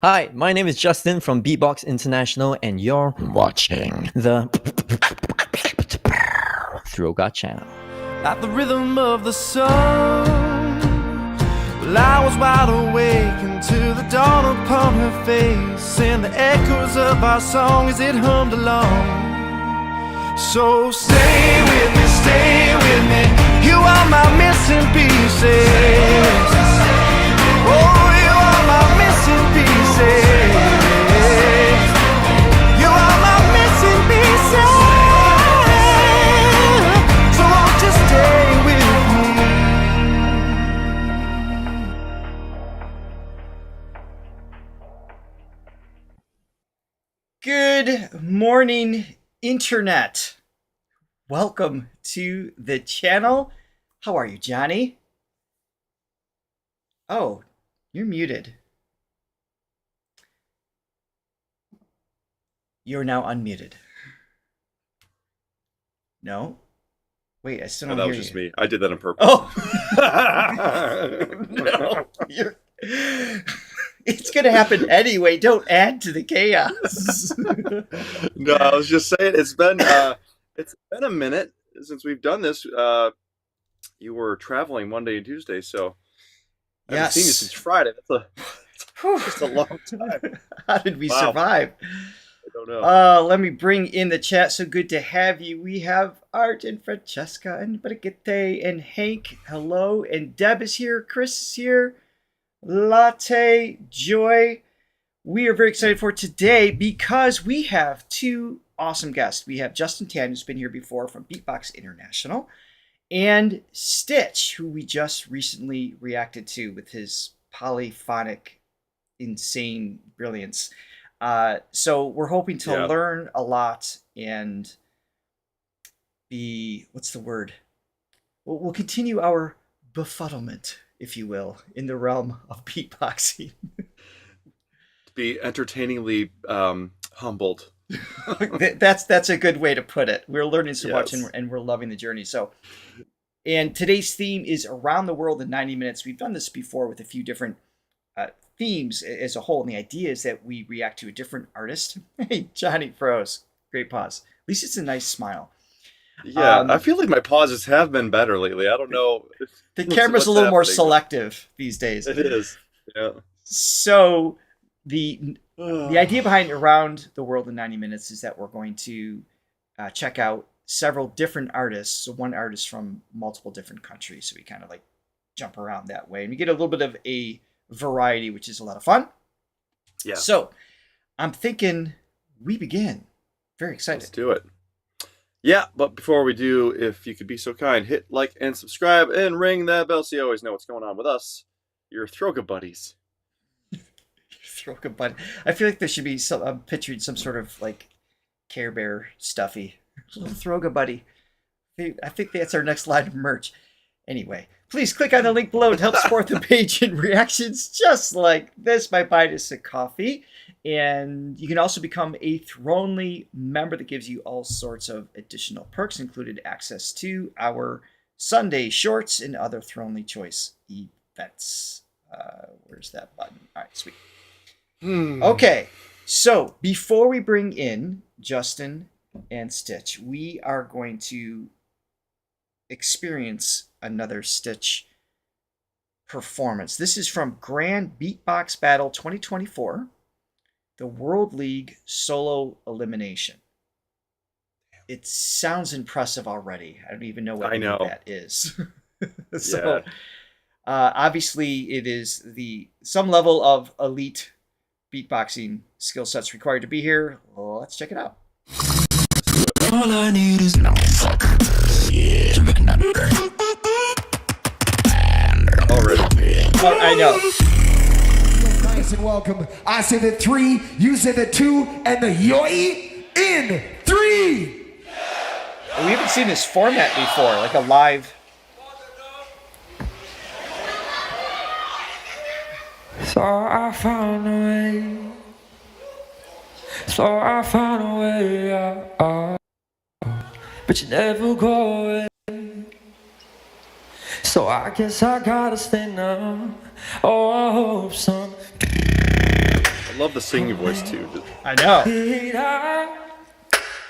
Hi, my name is Justin from Beatbox International, and you're watching the Throga channel. At the rhythm of the song, well, I was wide awake until the dawn upon her face, and the echoes of our song as it hummed along. So stay with me, you are my missing pieces. Oh, you are my missing pieces. You are my missing pieces. So won't you stay with me? Good morning, Internet. Welcome to the channel. How are you, Johnny? Oh, you're muted. You're now unmuted. No? Wait, I still don't that hear was just you. me. I did that on purpose. Oh! No, you're... It's gonna happen anyway. Don't add to the chaos. No, I was just saying it's been a minute since we've done this. You were traveling Monday and Tuesday, so I haven't seen you since Friday. That's a long time. How did we survive? I don't know. Let me bring in the chat. So good to have you. We have Art and Francesca and Brigitte and Hank. Hello. And Deb is here. Chris is here. Latte, Joy. We are very excited for today because we have two awesome guests. We have Justin Tan, who's been here before from Beatbox International, and Stitch, who we just recently reacted to with his polyphonic, insane brilliance. So we're hoping to learn a lot and be, what's the word? We'll continue our befuddlement, if you will, in the realm of beatboxing. Be entertainingly humbled. That's a good way to put it. We're learning so much and we're loving the journey. So, and today's theme is Around the World in 90 Minutes. We've done this before with a few different themes as a whole, and the idea is that we react to a different artist. Hey, Johnny froze. Great pause. At least it's a nice smile. Yeah, I feel like my pauses have been better lately. I don't know. The camera's a little more selective these days. It is. Yeah. So the idea behind Around the World in 90 Minutes is that we're going to check out several different artists. So one artist from multiple different countries. So we kind of like jump around that way. And we get a little bit of a variety, which is a lot of fun. Yeah. So I'm thinking we begin. Very excited. Let's do it. Yeah, but before we do, if you could be so kind, hit like and subscribe and ring that bell so you always know what's going on with us, your Throga buddies. Throga buddy. I feel like there should be some. I'm picturing some sort of like Care Bear stuffy. Little Throga buddy. I think that's our next line of merch. Anyway, please click on the link below to help support the page and reactions just like this by buying us a coffee. And you can also become a Thronely member that gives you all sorts of additional perks, including access to our Sunday shorts and other Thronely Choice events. Where's that button? All right, sweet. Okay, so before we bring in Justin and Stitch, we are going to experience another Stitch performance. This is from Grand Beatbox Battle 2024, the World League Solo Elimination. It sounds impressive already. I don't even know what that is. So, obviously, it is some level of elite beatboxing skill sets required to be here. Let's check it out. All I need is no fuck. Already. Oh, I know. Nice and welcome. I say the 3, you say the 2, and the yoi in 3. We haven't seen this format before, like a live. So I found a way. So I found a way out. But you never go away. So I guess I gotta stay now. Oh, I hope some. love the singing voice too. I know.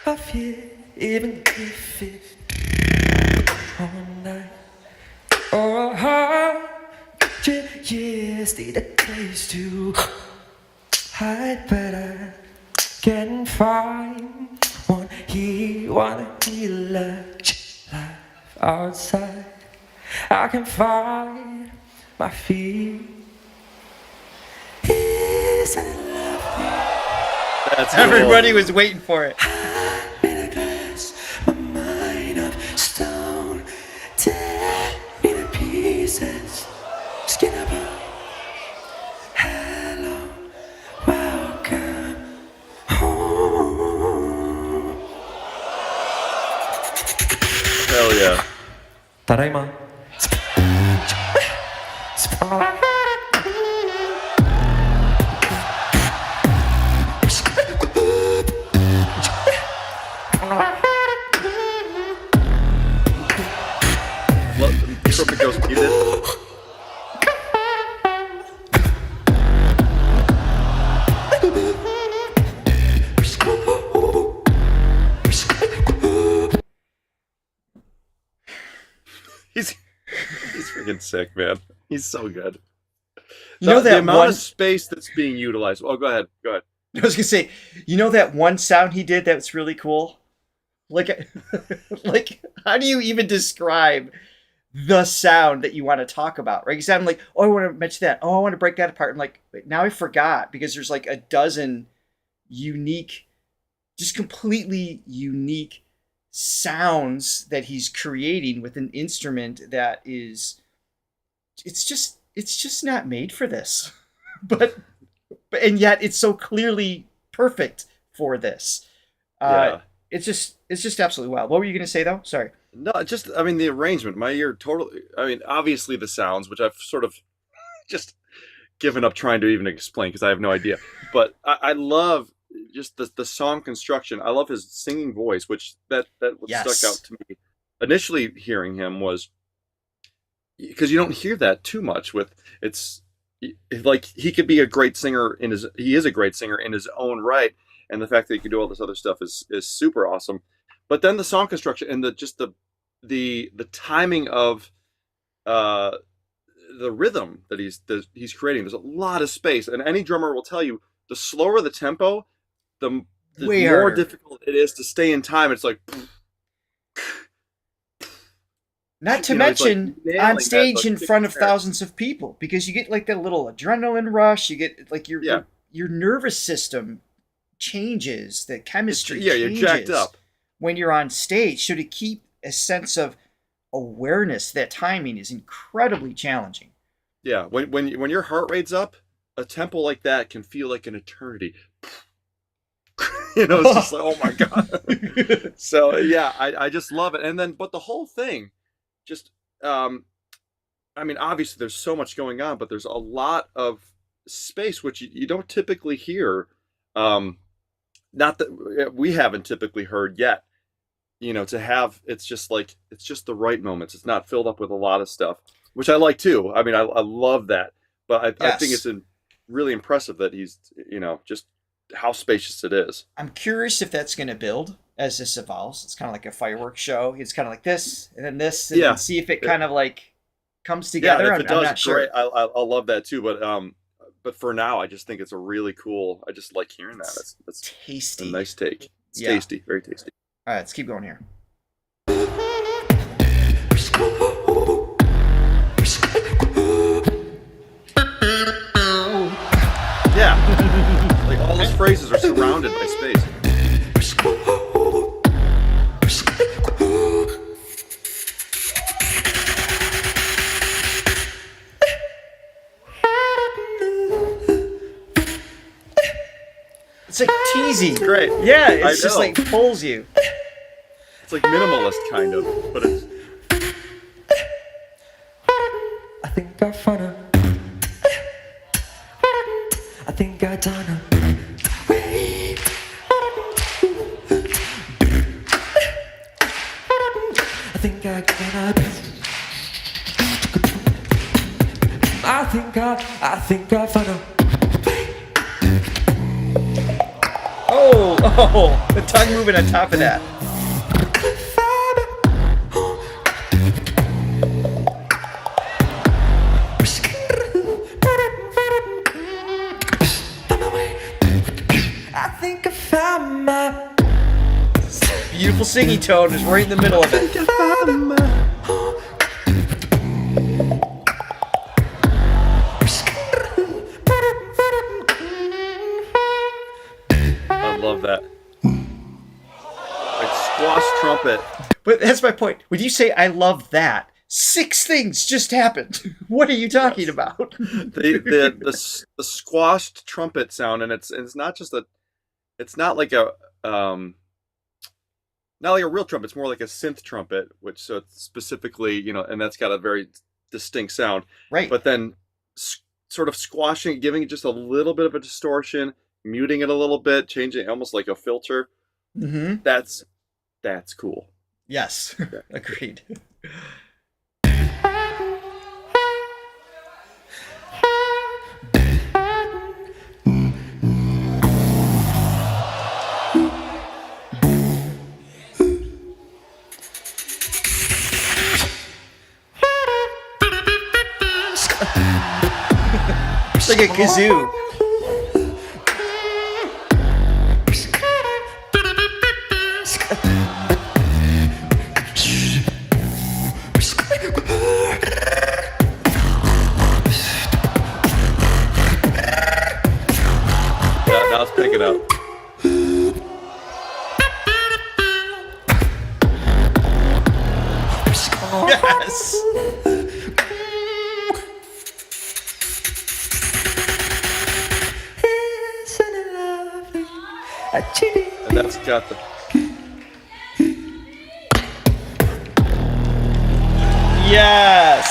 I feel even if it's all night or hard. Yes, need a place to hide, but I can't find one here. Wanna be life outside. I can find my feet. Isn't it lovely? That's Everybody was waiting for it. In a glass, a mind of stone. Tear me to pieces. Skin of bone. Hello, welcome home. Hell yeah. Tadaima. Trumpet goes muted. He's freaking sick, man. He's so good. You know that the amount one of space that's being utilized. Oh, go ahead. Go ahead. I was gonna say, you know that one sound he did that's really cool? Like, like, how do you even describe the sound that you want to talk about, right? Because I'm like, oh, I want to mention that. Oh, I want to break that apart. And like, wait, now I forgot because there's like a dozen unique, just completely unique sounds that he's creating with an instrument that is, it's just not made for this, but and yet it's so clearly perfect for this. Yeah. It's just absolutely wild. What were you going to say though? Sorry. No, just, I mean, the arrangement, my ear totally, I mean, obviously the sounds, which I've sort of just given up trying to even explain because I have no idea. But I love just the song construction. I love his singing voice, which that what Yes. stuck out to me. Initially hearing him was, because you don't hear that too much with, it's like he could be a great singer he is a great singer in his own right. And the fact that he can do all this other stuff is super awesome. But then the song construction and the timing of the rhythm that he's creating. There's a lot of space, and any drummer will tell you the slower the tempo, the Way more harder. difficult it is to stay in time. It's like, Not to You know, it's like mention nailing on that, stage like, in six front of pairs. thousands of people because you get like that little adrenaline rush. You get like your nervous system changes, the chemistry you're changes jacked up. when you're on stage. So to keep a sense of awareness, that timing is incredibly challenging. Yeah, when your heart rate's up, a tempo like that can feel like an eternity. You know, it's just like, oh my god. So yeah, I just love it. And then, but the whole thing, just, I mean, obviously there's so much going on, but there's a lot of space which you don't typically hear. Not that we haven't typically heard yet. You know, to have, it's just the right moments. It's not filled up with a lot of stuff, which I like too. I mean, I love that, but I think Yes. it's really impressive that he's, you know, just how spacious it is. I'm curious if that's going to build as this evolves. It's kind of like a fireworks show. It's kind of like this and then this, and Yeah. then see if it kind of like comes Yeah, together. if I'm it does, not sure. great. I'll love that too. But for now, I just think it's a really cool. I just like hearing that. That's a Tasty. nice take. It's Yeah. tasty, very tasty. All right, let's keep going here. Yeah, like all those phrases are surrounded by space. It's like teasy. Great. Yeah, I it's just know. like pulls you. It's like minimalist kind of, but it's I think I found her. I think I done her. Wait. I think I got her. I think I found her. Oh, the tongue moving on top of that. I think I found my Beautiful singing tone is right in the middle of it. I love that. Like squash trumpet. But that's my point. When you say I love that, 6 things just happened. What are you talking about? The squashed trumpet sound, and it's not just it's not like a not like a real trumpet. It's more like a synth trumpet, which so it's specifically, you know, and that's got a very distinct sound. Right. But then sort of squashing, giving it just a little bit of a distortion, muting it a little bit, changing it almost like a filter. Mm-hmm. That's cool. Yes. Agreed. It's like a kazoo. Yeah, now it's picking up. Yes. And that's got the Yes.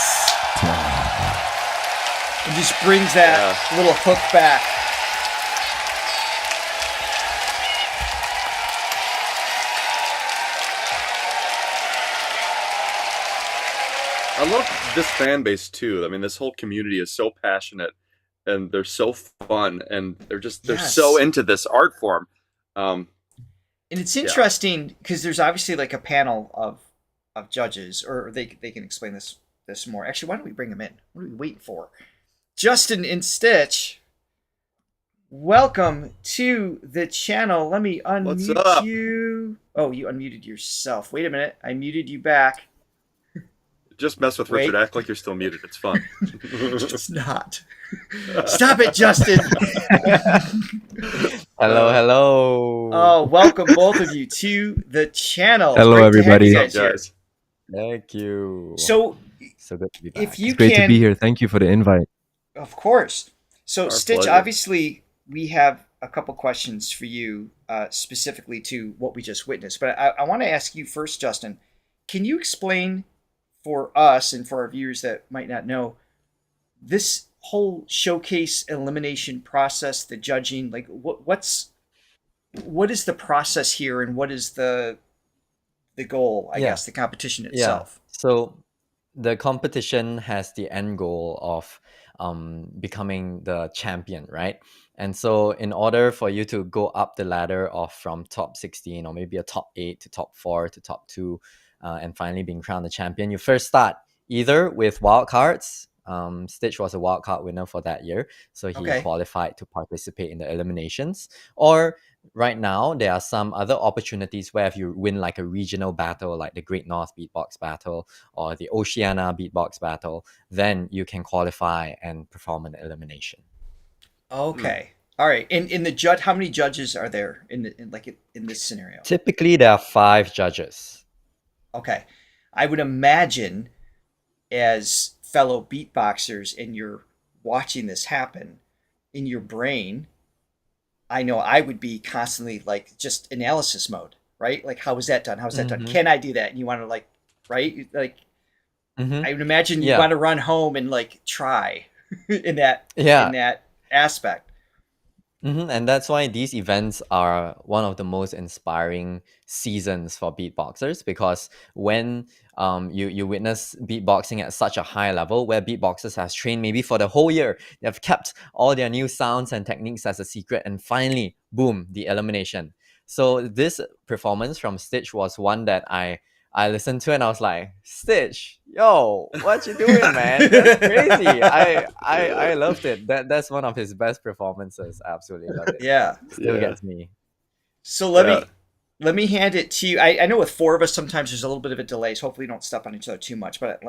It just brings that little hook back. I love this fan base too. I mean, this whole community is so passionate, and they're so fun, and they're Yes. so into this art form. And it's interesting because there's obviously like a panel of judges, or they can explain this more. Actually, why don't we bring them in? What are we waiting for? Justin and Stitch, welcome to the channel. Let me What's unmute up? you. Oh, you unmuted yourself. Wait a minute. I muted you back. Just mess with Wait. Richard. Act like you're still muted. It's fun. It's not. Stop it, Justin. Hello. Oh, welcome both of you to the channel. Hello, Great to have everybody. you What's guys up, here. guys? Thank you. So, So good to be back. if you It's great can, to be here. Thank you for the invite. of course. So, Our Stitch, pleasure. obviously, we have a couple questions for you specifically to what we just witnessed. But I want to ask you first, Justin, can you explain for us and for our viewers that might not know this whole showcase elimination process, the judging, like what is the process here, and what is the goal, I guess, the competition itself? So the competition has the end goal of becoming the champion, right? And so in order for you to go up the ladder of from top 16 or maybe a top 8 to top 4 to top 2 and finally being crowned the champion, you first start either with wildcards. Stitch was a wildcard winner for that year, so he qualified to participate in the eliminations. Or right now, there are some other opportunities where if you win like a regional battle, like the Great North Beatbox Battle or the Oceania Beatbox Battle, then you can qualify and perform an elimination. Okay. All right. And in the judge, how many judges are there in this scenario? Typically, there are 5 judges. Okay. I would imagine as fellow beatboxers and you're watching this happen in your brain, I know I would be constantly like just analysis mode, right? Like, how was that done? How was that done? Can I do that? And you want to like, right? Like, I would imagine you want to run home and like try in that aspect. And that's why these events are one of the most inspiring seasons for beatboxers, because when you witness beatboxing at such a high level where beatboxers has trained maybe for the whole year, they've kept all their new sounds and techniques as a secret, and finally, boom, the elimination. So this performance from Stitch was one that I listened to and I was like, Stitch, yo, what you doing, man? That's crazy. I loved it. That's one of his best performances. I absolutely love it. Yeah. Still Yeah. gets me. So Yeah. let me hand it to you. I know with four of us, sometimes there's a little bit of a delay, so hopefully you don't step on each other too much. But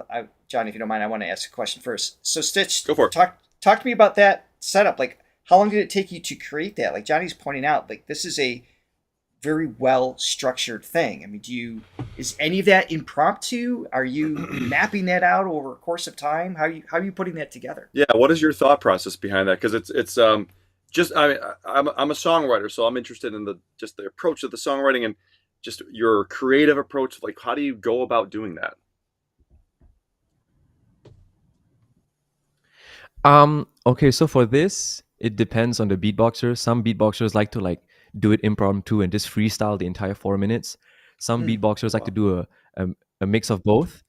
Johnny, if you don't mind, I want to ask a question first. So Stitch, Go for it. Talk to me about that setup. Like, how long did it take you to create that? Like Johnny's pointing out, like this is a very well structured thing. I mean, is any of that impromptu? Are you mapping that out over a course of time? How are you putting that together? Yeah, what is your thought process behind that? Because it's just I mean I'm a songwriter, so I'm interested in the approach of the songwriting and just your creative approach. Like, how do you go about doing that? Okay, so for this, it depends on the beatboxer. Some beatboxers like to like do it impromptu and just freestyle the entire 4 minutes. Some beatboxers like to do a mix of both.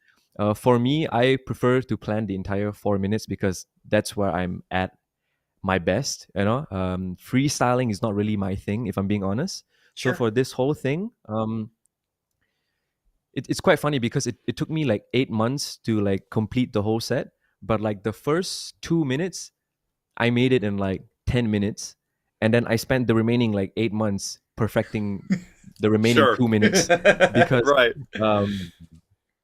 For me, I prefer to plan the entire 4 minutes because that's where I'm at my best. Freestyling is not really my thing, if I'm being honest. Sure. So for this whole thing, it's quite funny because it took me like 8 months to like complete the whole set. But like the first 2 minutes, I made it in like 10 minutes. And then I spent the remaining like 8 months perfecting the remaining Sure. 2 minutes because Right.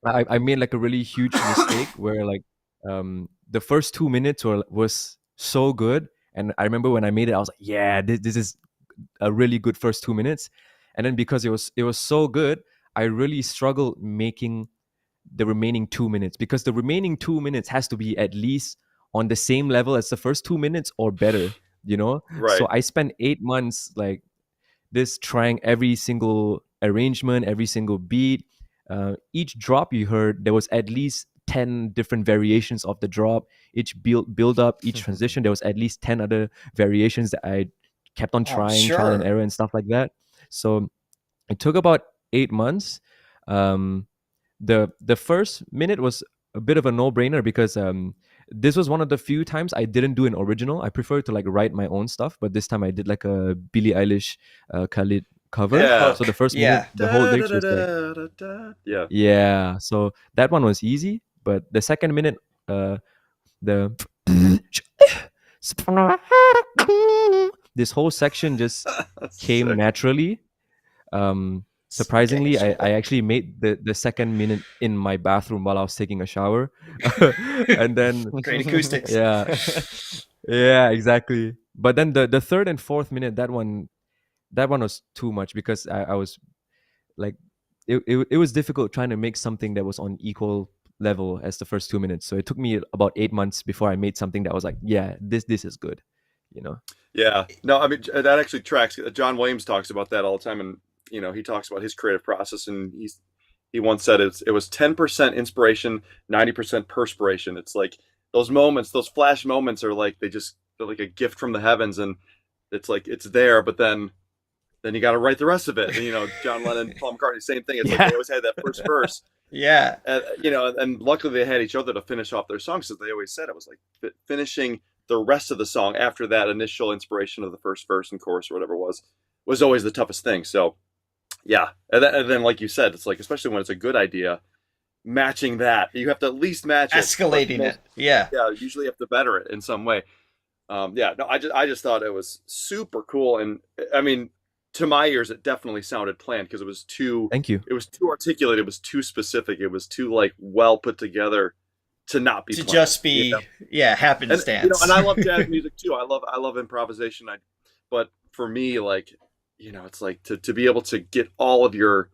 I made like a really huge mistake where like the first 2 minutes was so good. And I remember when I made it, I was like, yeah, this is a really good first 2 minutes. And then because it was so good, I really struggled making the remaining 2 minutes because the remaining 2 minutes has to be at least on the same level as the first 2 minutes or better, Right. So I spent 8 months like this trying every single arrangement, every single beat. Each drop you heard, there was at least 10 different variations of the drop. Each build up, each transition, there was at least 10 other variations that I kept on trying, trial and error and stuff like that. So it took about 8 months. The first minute was a bit of a no-brainer because this was one of the few times I didn't do an original. I prefer to like write my own stuff, but this time I did like a Billie Eilish Khalid cover. Yeah. So the first minute, the whole lyrics was like, Yeah. yeah. So that one was easy, but the second minute, the this whole section just came sick. naturally. Surprisingly, I actually made the second minute in my bathroom while I was taking a shower. And then Great acoustics. yeah, exactly. But then the third and fourth minute, that one was too much because I was like it was difficult trying to make something that was on equal level as the first 2 minutes. So it took me about 8 months before I made something that was like, yeah, this is good, Yeah. No, I mean that actually tracks. John Williams talks about that all the time, and he talks about his creative process, and he once said it was 10% inspiration, 90% perspiration. It's like those moments, those flash moments are like they're like a gift from the heavens, and it's like it's there, but then you got to write the rest of it. And, John Lennon, Paul McCartney, same thing. It's like they always had that first verse. Yeah. And luckily they had each other to finish off their songs, because they always said it was like finishing the rest of the song after that initial inspiration of the first verse and chorus or whatever it was always the toughest thing. So yeah. And then like you said, it's like, especially when it's a good idea, matching that, you have to at least match escalating it. Yeah. Yeah. Usually you have to better it in some way. Yeah, no, I just thought it was super cool. And I mean, to my ears, it definitely sounded planned because it was too. Thank you. It was too articulate. It was too specific. It was too like well put together to not be to planned, just be happenstance. And I love jazz music too. I love improvisation. But for me, like it's like to be able to get all of your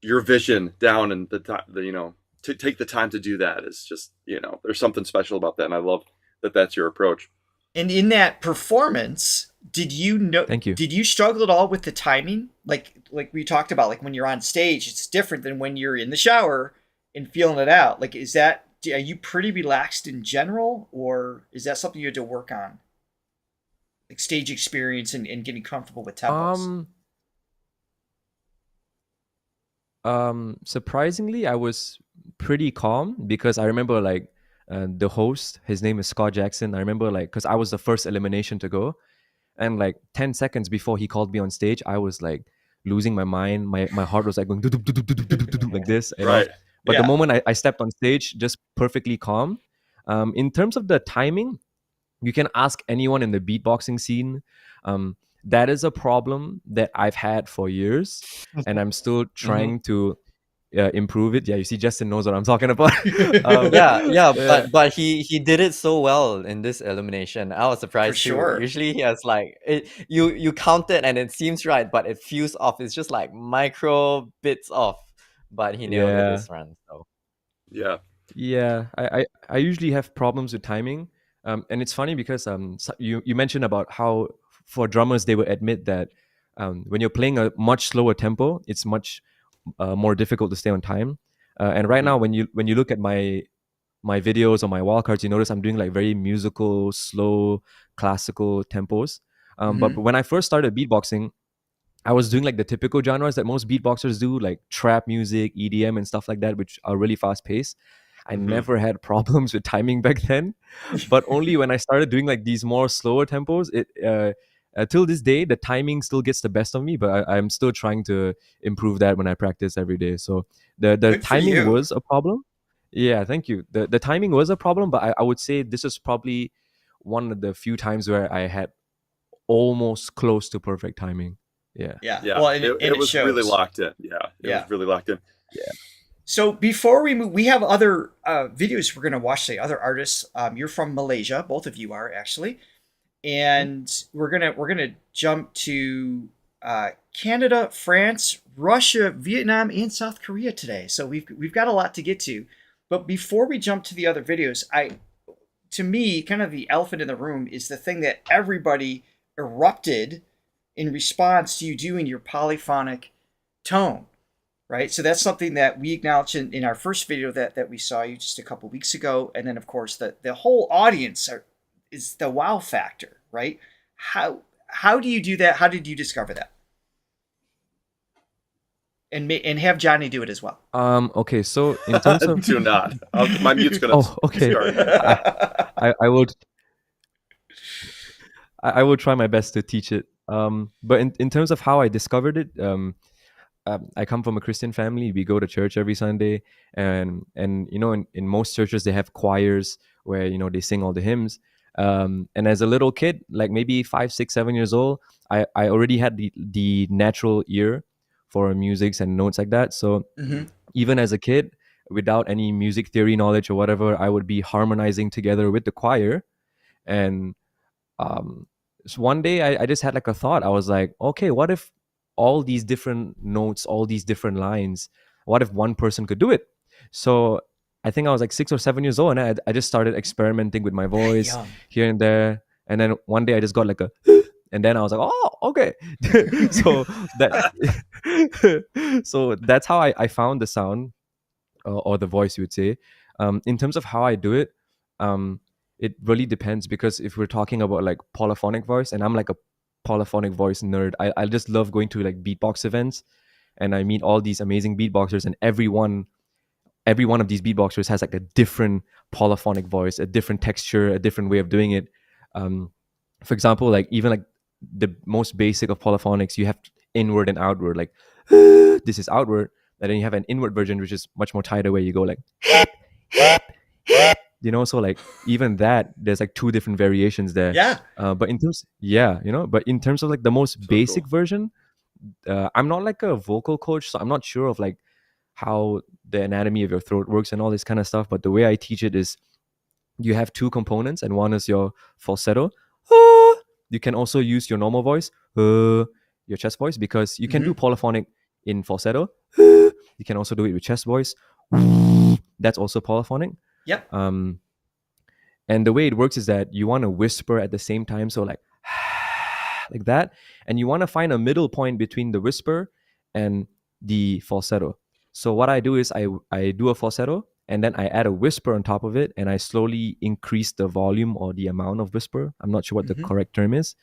vision down and to take the time to do that is just there's something special about that, and I love that that's your approach. And in that performance, did you know? Thank you. Did you struggle at all with the timing? Like we talked about, like when you're on stage, it's different than when you're in the shower and feeling it out. Like, are you pretty relaxed in general, or is that something you had to work on? Like stage experience and getting comfortable with tempos. Surprisingly, I was pretty calm because I remember like the host, his name is Scott Jackson. I remember like because I was the first elimination to go, and like 10 seconds before he called me on stage, I was like losing my mind. My heart was like going like this, Right. But Yeah. the moment I stepped on stage, just perfectly calm. In terms of the timing, you can ask anyone in the beatboxing scene. That is a problem that I've had for years, and I'm still trying to improve it. Yeah, you see, Justin knows what I'm talking about. Yeah, uh, but he did it so well in this elimination. I was surprised sure. too. Usually he has like you count it and it seems right, but it feels off. It's just like micro bits off. But he nailed it yeah, this run. So Yeah. yeah. I usually have problems with timing, and it's funny because you mentioned about how for drummers they will admit that when you're playing a much slower tempo, it's much more difficult to stay on time. And right now, when you look at my videos or my wildcards, you notice I'm doing like very musical, slow, classical tempos. But when I first started beatboxing, I was doing like the typical genres that most beatboxers do, like trap music, EDM, and stuff like that, which are really fast paced. I never had problems with timing back then, but only when I started doing like these more slower tempos, till this day, the timing still gets the best of me. But I'm still trying to improve that when I practice every day. So the Good for timing you. was a problem. Yeah, thank you. The timing was a problem, but I would say this is probably one of the few times where I had almost close to perfect timing. Yeah. Yeah. Yeah. Well, and it was shows. really locked in. Yeah. It Yeah. was really locked in. So before we move, we have other videos we're going to watch today. Other artists. You're from Malaysia. Both of you are actually, and we're gonna jump to Canada, France, Russia, Vietnam, and South Korea today. So we've got a lot to get to. But before we jump to the other videos, to me, kind of the elephant in the room is the thing that everybody erupted in response to you doing your polyphonic tone, right? So that's something that we acknowledged in our first video that we saw you just a couple weeks ago. And then, of course, the whole audience is the wow factor, right? How do you do that? How did you discover that? And have Johnny do it as well. Okay, so in terms of Do not. My mute's gonna. oh, okay, start. I would I will try my best to teach it. But in terms of how I discovered it, I come from a Christian family. We go to church every Sunday, and you know, in most churches they have choirs where, you know, they sing all the hymns. And as a little kid, like maybe 5, 6, 7 years old, I already had the natural ear for musics and notes like that. So even as a kid, without any music theory knowledge or whatever, I would be harmonizing together with the choir. And so one day I just had like a thought. I was like, okay, what if all these different notes, all these different lines, what if one person could do it? So I think I was like 6 or 7 years old, and I just started experimenting with my voice here and there. And then one day I just got like a and then I was like, oh, okay. so that's how I found the sound, or the voice, you would say. In terms of how I do it, it really depends, because if we're talking about like polyphonic voice, and I'm like a polyphonic voice nerd, I just love going to like beatbox events, and I meet all these amazing beatboxers, and every one of these beatboxers has like a different polyphonic voice, a different texture, a different way of doing it. For example, like even like the most basic of polyphonics, you have inward and outward. Like this is outward, and then you have an inward version which is much more tighter, where you go like you know. So like even that, there's like 2 different variations there. But in terms of like the most basic version, I'm not like a vocal coach, so I'm not sure of like how the anatomy of your throat works and all this kind of stuff. But the way I teach it is, you have 2 components, and one is your falsetto. You can also use your normal voice, your chest voice, because you can do polyphonic in falsetto. You can also do it with chest voice. That's also polyphonic. Yep. And the way it works is that you want to whisper at the same time, so like like that, and you want to find a middle point between the whisper and the falsetto. So what I do is I do a falsetto, and then I add a whisper on top of it, and I slowly increase the volume or the amount of whisper. I'm not sure what the correct term is.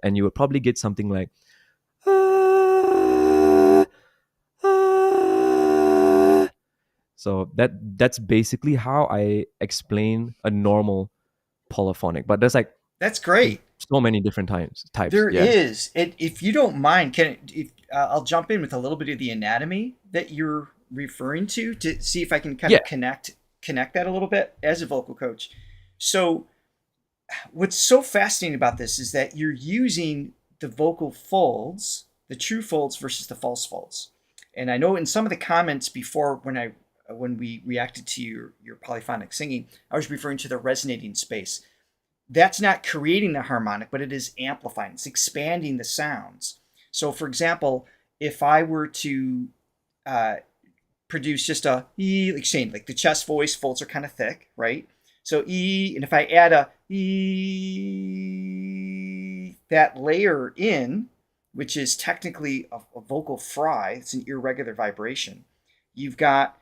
And you would probably get something like so that's basically how I explain a normal polyphonic. But there's like that's great. So many different types. There is. And if you don't mind, I'll jump in with a little bit of the anatomy that you're referring to see if I can kind Yeah. of connect that a little bit as a vocal coach. So what's so fascinating about this is that you're using the vocal folds, the true folds versus the false folds. And I know in some of the comments before when we reacted to your polyphonic singing, I was referring to the resonating space. That's not creating the harmonic, but it is amplifying. It's expanding the sounds. So, for example, if I were to produce just a E, like saying, like the chest voice folds are kind of thick, right? So E, and if I add a E, that layer in, which is technically a vocal fry, it's an irregular vibration. You've got,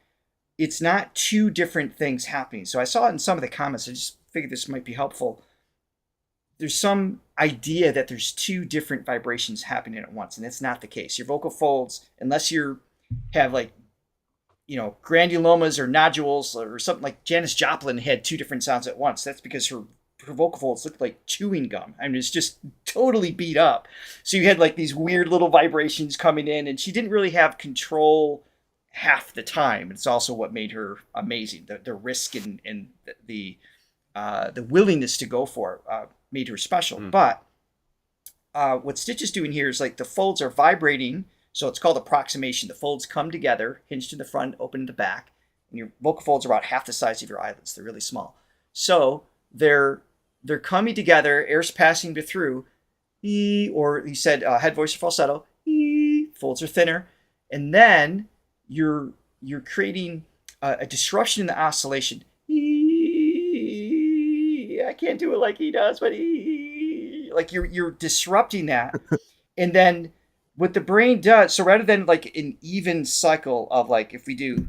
it's not two different things happening. So I saw it in some of the comments. I just figured this might be helpful. There's some idea that there's two different vibrations happening at once, and that's not the case. Your vocal folds, unless you have like, granulomas or nodules or something, like Janis Joplin had two different sounds at once. That's because her vocal folds looked like chewing gum. I mean, it's just totally beat up. So you had like these weird little vibrations coming in, and she didn't really have control half the time. It's also what made her amazing. The risk and the willingness to go for it made her special. But what Stitch is doing here is like the folds are vibrating, so it's called approximation. The folds come together, hinged in the front, open in the back, and your vocal folds are about half the size of your eyelids. They're really small. So they're coming together, air's passing through, E, or you said head voice or falsetto, E, folds are thinner, and then you're creating a disruption in the oscillation. I can't do it like he does, but like you're disrupting that. And then what the brain does, so rather than like an even cycle of like, if we do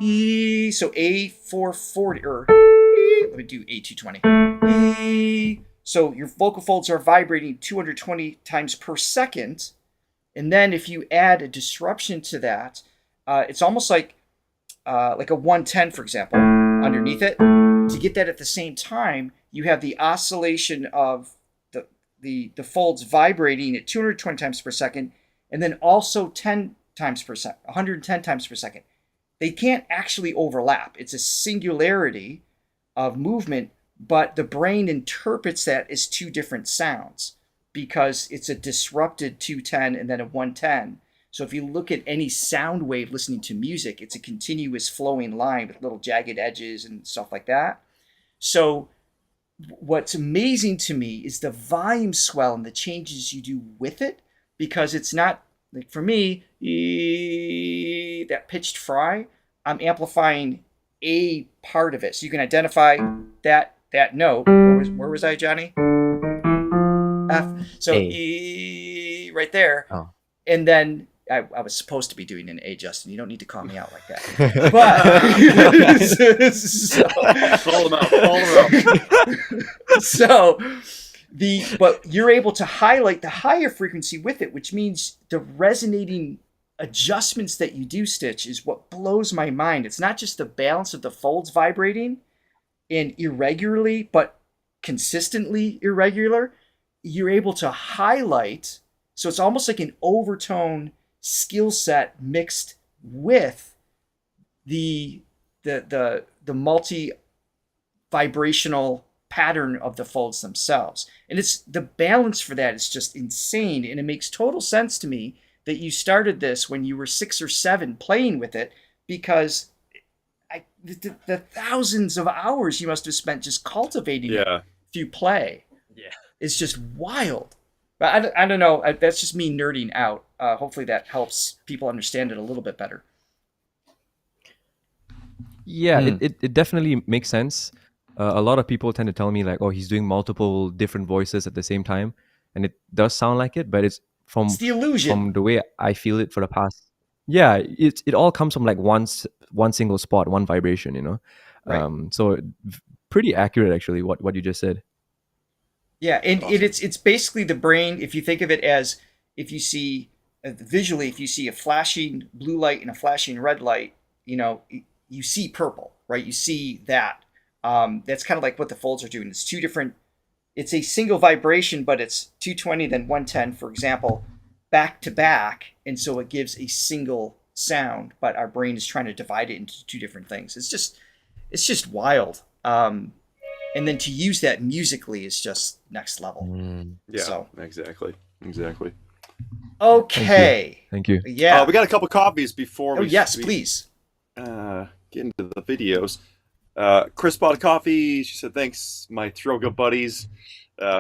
E, so A440 or let me do A220. E, so your vocal folds are vibrating 220 times per second. And then if you add a disruption to that, it's almost like a 110, for example, underneath it. To get that at the same time, you have the oscillation of the folds vibrating at 220 times per second, and then also 10 times per second, 110 times per second. They can't actually overlap. It's a singularity of movement, but the brain interprets that as two different sounds because it's a disrupted 210 and then a 110. So if you look at any sound wave listening to music, it's a continuous flowing line with little jagged edges and stuff like that. So what's amazing to me is the volume swell and the changes you do with it, because it's not, like for me, that pitched fry, I'm amplifying a part of it. So you can identify that note. Where was I, Johnny? F. So E right there. Oh. And then I was supposed to be doing an A, Justin. You don't need to call me out like that. But call them out. So but you're able to highlight the higher frequency with it, which means the resonating adjustments that you do, Stitch, is what blows my mind. It's not just the balance of the folds vibrating and irregularly, but consistently irregular. You're able to highlight, so it's almost like an overtone skill set mixed with the multi vibrational pattern of the folds themselves. And it's the balance for that is just insane. And it makes total sense to me that you started this when you were 6 or 7 playing with it, because the thousands of hours you must have spent just cultivating it through play. Yeah, it's just wild. But I don't know. That's just me nerding out. Hopefully that helps people understand it a little bit better. Yeah, it definitely makes sense. A lot of people tend to tell me like, oh, he's doing multiple different voices at the same time. And it does sound like it, but it's the illusion. From the way I feel it for the past. Yeah, it all comes from like one single spot, one vibration, you know? Right. So pretty accurate, actually, what you just said. Yeah, and awesome. It's basically the brain. If you think of it as, if you see visually, if you see a flashing blue light and a flashing red light, you see purple, right? You see that. That's kind of like what the folds are doing. It's two different it's a single vibration, but it's 220 then 110, for example, back to back, and so it gives a single sound. But our brain is trying to divide it into two different things. It's just wild. And then to use that musically is just next level. Yeah, So. exactly. Okay. Thank you. Yeah. We got a couple copies before we. Yes, please. Get into the videos. Chris bought a coffee. She said, "Thanks, my Throga buddies."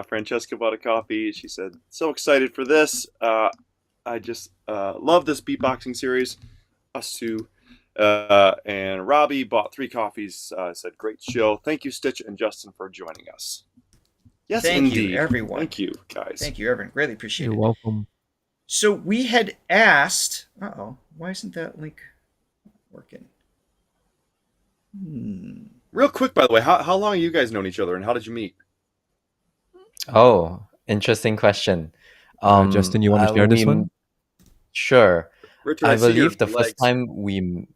Francesca bought a coffee. She said, "So excited for this. I just love this beatboxing series." Us two. And Robbie bought 3 coffees. Said, "Great show. Thank you, Stitch and Justin, for joining us." Yes, Thank indeed. you, everyone. Thank you, guys. Thank you, everyone. Really appreciate You're it. welcome. So we had asked. Why isn't that link working? Real quick, by the way, how long have you guys known each other, and how did you meet? Oh, interesting question. Justin, you want to share this one? Sure. Richard, I see your believe the first legs. time we.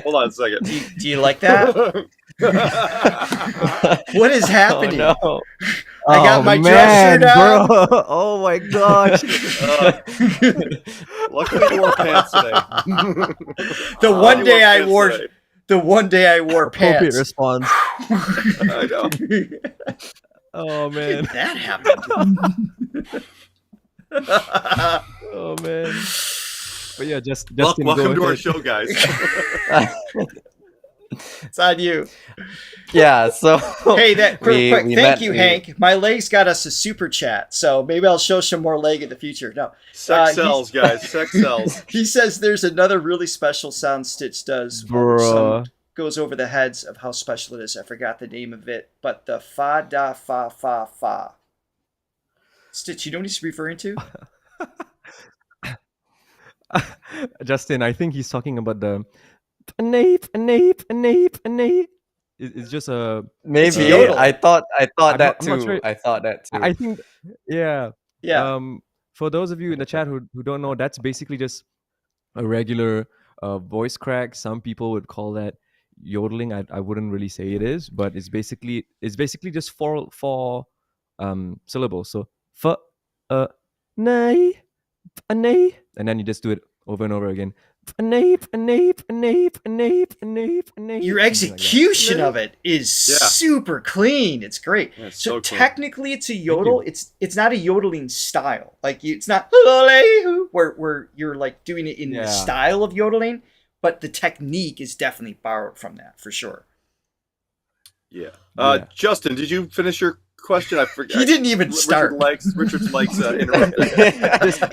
Hold on a second. Do you like that? What is happening? Oh, no. I got my dresser down. bro. Oh my gosh. Luckily, you wore pants today. The one day I pants wore. today. The one day I wore Appropriate pants. response. I know. Oh man. That happened. Oh man. But yeah, Justin, Welcome go to our ahead. show, guys. It's on you. Yeah, so Hey, that quick. we Thank met- you, we- Hank. My legs got us a super chat, so maybe I'll show some more leg in the future. No, Sex sells, guys. Sex sells. he says there's another really special sound Stitch does. Bruh. Goes over the heads of how special it is. I forgot the name of it, but the fa da fa fa fa. Stitch, you know what he's referring to? Justin, I think he's talking about the an ape. It's just a maybe yodel. I thought I'm that not too. sure. I thought that too. I think yeah. Yeah. For those of you in the chat who don't know, that's basically just a regular voice crack. Some people would call that yodeling. I wouldn't really say it is, but it's basically just four syllables. So f nay, and then you just do it over and over again. Your execution of it is Yeah. super clean. It's great. Yeah, it's so so clean. technically, it's a yodel. It's not a yodeling style. Like it's not where you're like doing it in the Yeah. style of yodeling, but the technique is definitely borrowed from that for sure. Yeah. Yeah. Justin, did you finish your question? I forgot. He didn't even start. Richard's legs interrupted. No.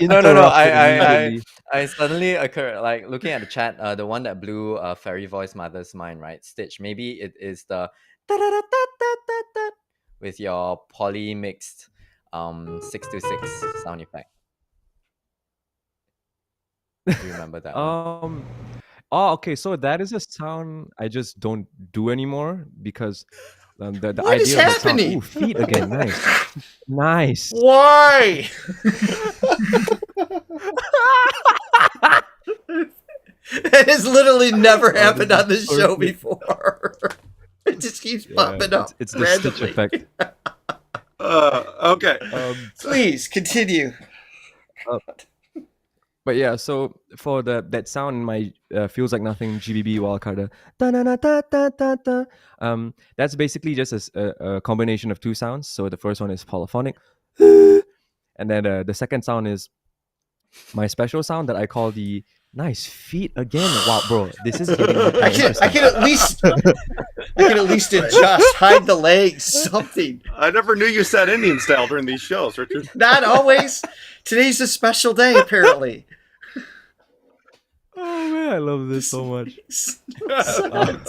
Interrupted immediately. I suddenly occurred, like looking at the chat, the one that blew Fairy Voice Mother's mind, right? Stitch. Maybe it is the da-da-da-da-da-da-da with your poly mixed 626 sound effect. Do you remember that? one? Oh, okay. So that is a sound I just don't do anymore because the What idea is of that sound. happening? Ooh, feet again. Nice. Why? It has literally never happened on this show perfect. before. It just keeps Yeah, popping up. It's the Stitch randomly. effect. Okay. Please continue. But yeah, so for that sound in my feels like nothing GBB wildcard, that's basically just a combination of two sounds. So the first one is polyphonic, and then the second sound is my special sound that I call the nice feet again. Wow, bro, this is getting more I can interesting. at least adjust, hide the legs, something. I never knew you said Indian style during these shows, Richard. Not always. Today's a special day, apparently. Oh man, I love this so much. I'm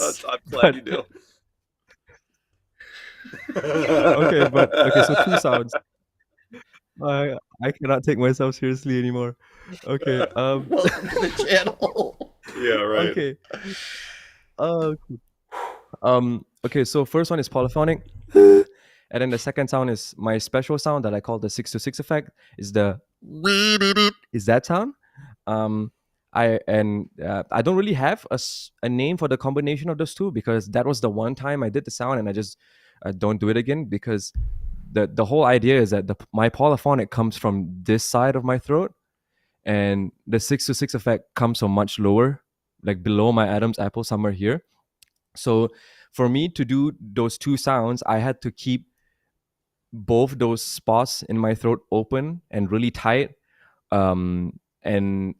glad you do. Okay, so two sounds. I cannot take myself seriously anymore. Okay, Welcome to the channel. Yeah, right. okay. Cool. Okay, so first one is polyphonic, and then the second sound is my special sound that I call the 626 effect. Is that sound? I don't really have a name for the combination of those two because that was the one time I did the sound and I just don't do it again because the whole idea is that my polyphonic comes from this side of my throat, and the 6-6 effect comes from much lower, like below my Adam's apple, somewhere here. So for me to do those two sounds, I had to keep both those spots in my throat open and really tight. And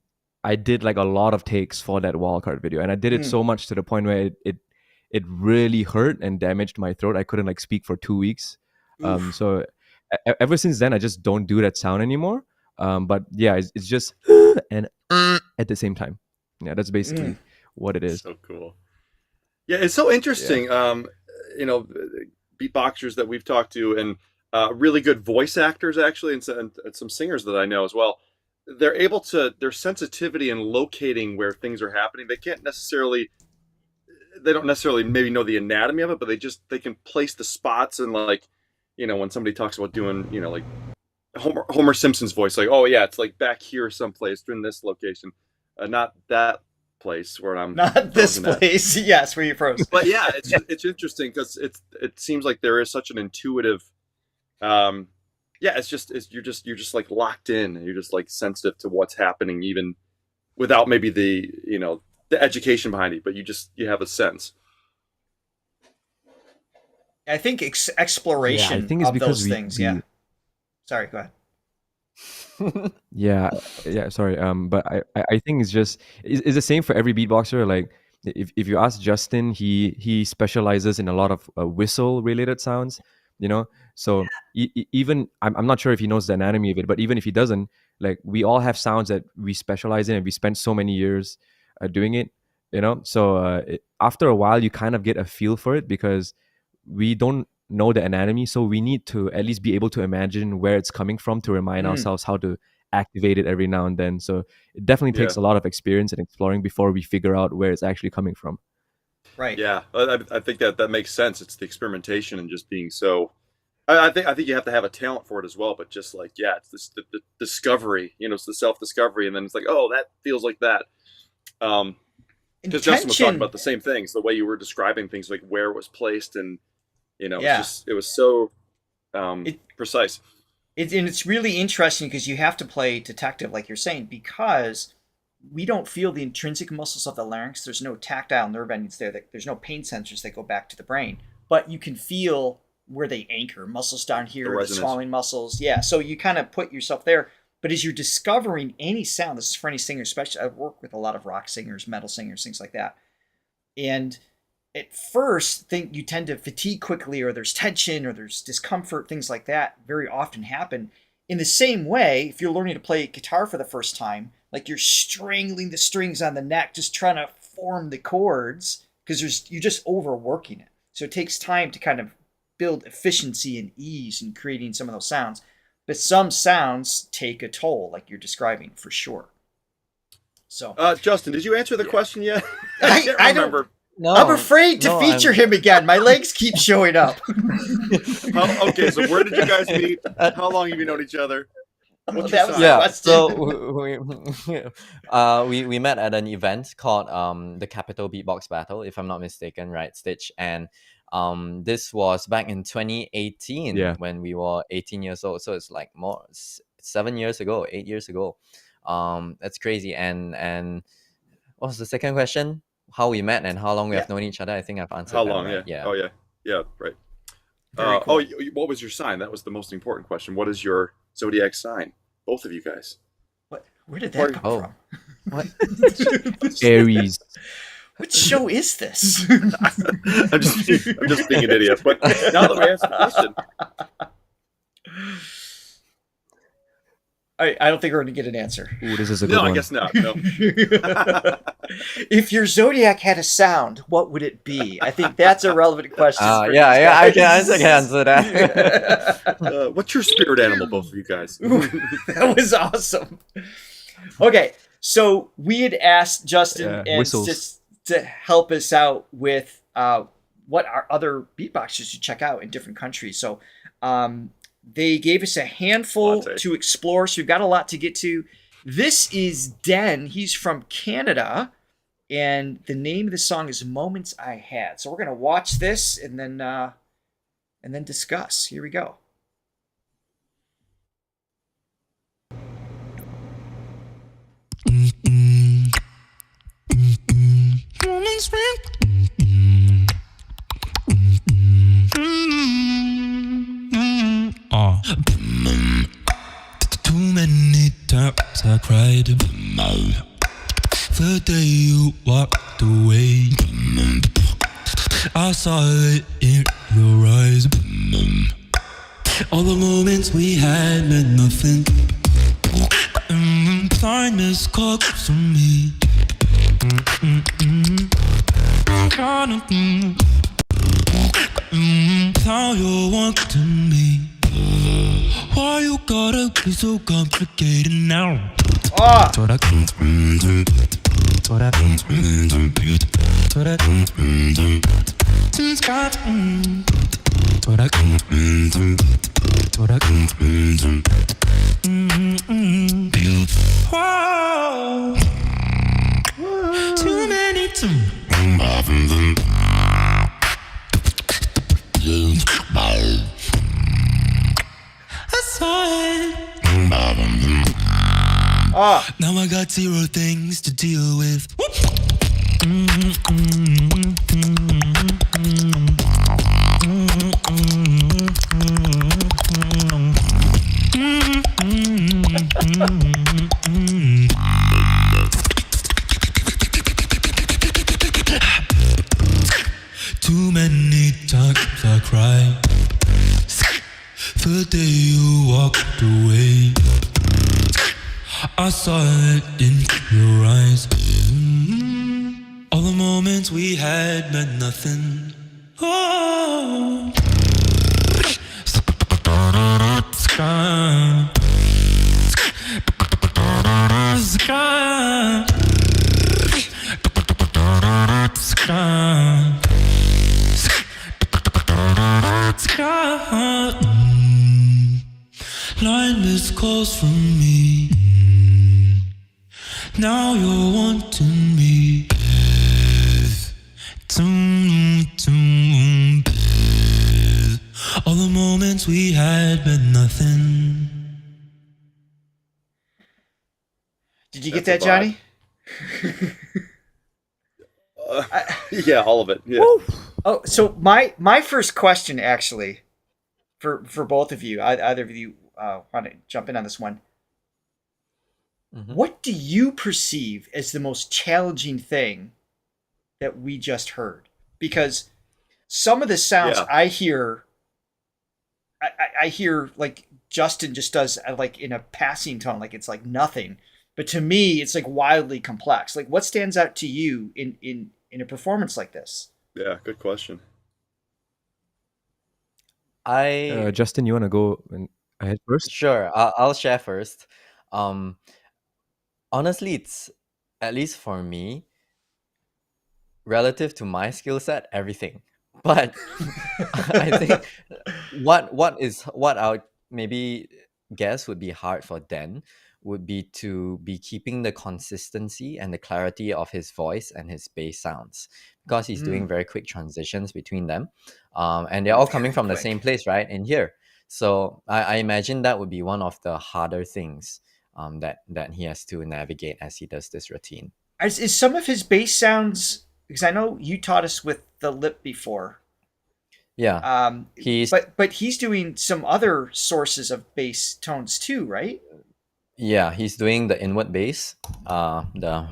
I did like a lot of takes for that Wildcard video, and I did it so much to the point where it really hurt and damaged my throat. I couldn't like speak for 2 weeks. So ever since then, I just don't do that sound anymore. But yeah, it's just and at the same time. Yeah, that's basically what it is. So cool. Yeah, it's so interesting. You know, beatboxers that we've talked to, and really good voice actors actually, and some singers that I know as well. They're able to, their sensitivity in locating where things are happening. They don't necessarily maybe know the anatomy of it, but they can place the spots. And like, you know, when somebody talks about doing, you know, like Homer Simpson's voice, like, oh yeah, it's like back here someplace in this location, not that place where I'm not this place. Yes, where you froze. But yeah, it's interesting because it seems like there is such an intuitive, yeah, you're just like locked in, and you're just like sensitive to what's happening, even without maybe the, you know, the education behind it, but you have a sense. I think exploration I think it's of because those things. Yeah. Sorry, go ahead. yeah, sorry. But I think it's the same for every beatboxer. Like if you ask Justin, he specializes in a lot of whistle related sounds, you know. So even I'm not sure if he knows the anatomy of it, but even if he doesn't, like we all have sounds that we specialize in, and we spent so many years doing it, you know. So after a while, you kind of get a feel for it because we don't know the anatomy, so we need to at least be able to imagine where it's coming from to remind ourselves how to activate it every now and then. So it definitely takes a lot of experience and exploring before we figure out where it's actually coming from. Right. Yeah, I think that makes sense. It's the experimentation and just being so. I think you have to have a talent for it as well, but just like, yeah, it's the discovery. You know, it's the self-discovery, and then it's like, oh, that feels like that. Because Justin was talking about the same things, the way you were describing things, like where it was placed, and you know, it was so precise. And it's really interesting because you have to play detective, like you're saying, because we don't feel the intrinsic muscles of the larynx. There's no tactile nerve endings there. There's no pain sensors that go back to the brain, but you can feel where they anchor, muscles down here, the swallowing muscles. Yeah, so you kind of put yourself there. But as you're discovering any sound, this is for any singer, especially I work with a lot of rock singers, metal singers, things like that. And at first, you tend to fatigue quickly, or there's tension, or there's discomfort, things like that very often happen. In the same way, if you're learning to play guitar for the first time, like you're strangling the strings on the neck, just trying to form the chords, because you're just overworking it. So it takes time to kind of build efficiency and ease in creating some of those sounds. But some sounds take a toll, like you're describing, for sure. So, Justin, did you answer the question yet? I can't remember. No, I'm afraid to feature him again. My legs keep showing up. Okay, so where did you guys meet? How long have you known each other? So we met at an event called the Capital Beatbox Battle, if I'm not mistaken, right, Stitch? And this was back in 2018 when we were 18 years old. So it's like 8 years ago. That's crazy. And what was the second question? How we met and how long we have known each other? I think I've answered. How long? Right? Yeah. Oh yeah. Right. Cool. Oh, what was your sign? That was the most important question. What is your zodiac sign? Both of you guys. What? Where did that come from? What? Aries. What show is this? I'm just being an idiot. But now that we answered the question, I don't think we're going to get an answer. Ooh, this is a good one. I guess not. No. If your zodiac had a sound, what would it be? I think that's a relevant question. I can answer that. What's your spirit animal, both of you guys? Ooh, that was awesome. Okay, so we had asked Justin and Sis to help us out with what our other beatboxers should check out in different countries. So they gave us a handful to explore, so we've got a lot to get to. This is Den. He's from Canada, and the name of the song is Moments I Had. So we're going to watch this and then discuss. Here we go. Too many times I cried the day you walked away. I saw it in your eyes. All the moments we had meant nothing. Blindness called to me. How you wanting me. Why you gotta be so complicated now? Ah! Wow. Too many I saw it. Ah! Now I got 0 things to deal with. Too many times I cried the day you walked away. I saw it in your eyes. All the moments we had meant nothing. Oh. Line missed calls from me. Now you're wanting me. All the moments we had meant nothing. Did you get That's that, a vibe. Johnny? Yeah, all of it. Yeah. Oh, so my first question, actually, for both of you, either of you want to jump in on this one. Mhm. What do you perceive as the most challenging thing that we just heard? Because some of the sounds Yeah. I hear, I hear like Justin just does like in a passing tone, like it's like nothing. But to me, it's like wildly complex. Like, what stands out to you in a performance like this? Yeah, good question. Justin, you want to go ahead first? Sure, I'll share first. Um, honestly, it's, at least for me, relative to my skill set, everything. But I think what I would maybe guess would be hard for Dan would be to be keeping the consistency and the clarity of his voice and his bass sounds, because he's doing very quick transitions between them, and they're all coming from the quick. same place, right, in here. So I imagine that would be one of the harder things that he has to navigate as he does this routine. Is some of his bass sounds, because I know you taught us with the lip before. Yeah, he's But he's doing some other sources of bass tones too, right? yeah, he's doing the inward bass, the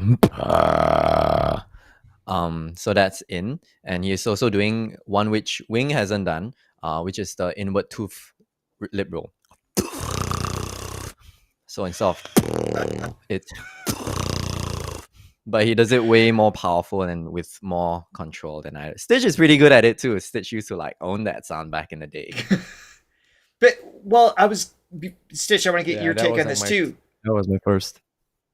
so that's in, and he's also doing one which Wing hasn't done, which is the inward tooth lip roll. So instead of it, but he does it way more powerful and with more control than I. Stitch is pretty good at it too. Stitch used to like own that sound back in the day. But well, Stitch, I want to get Yeah, your that take was on like this my- too. That was my first.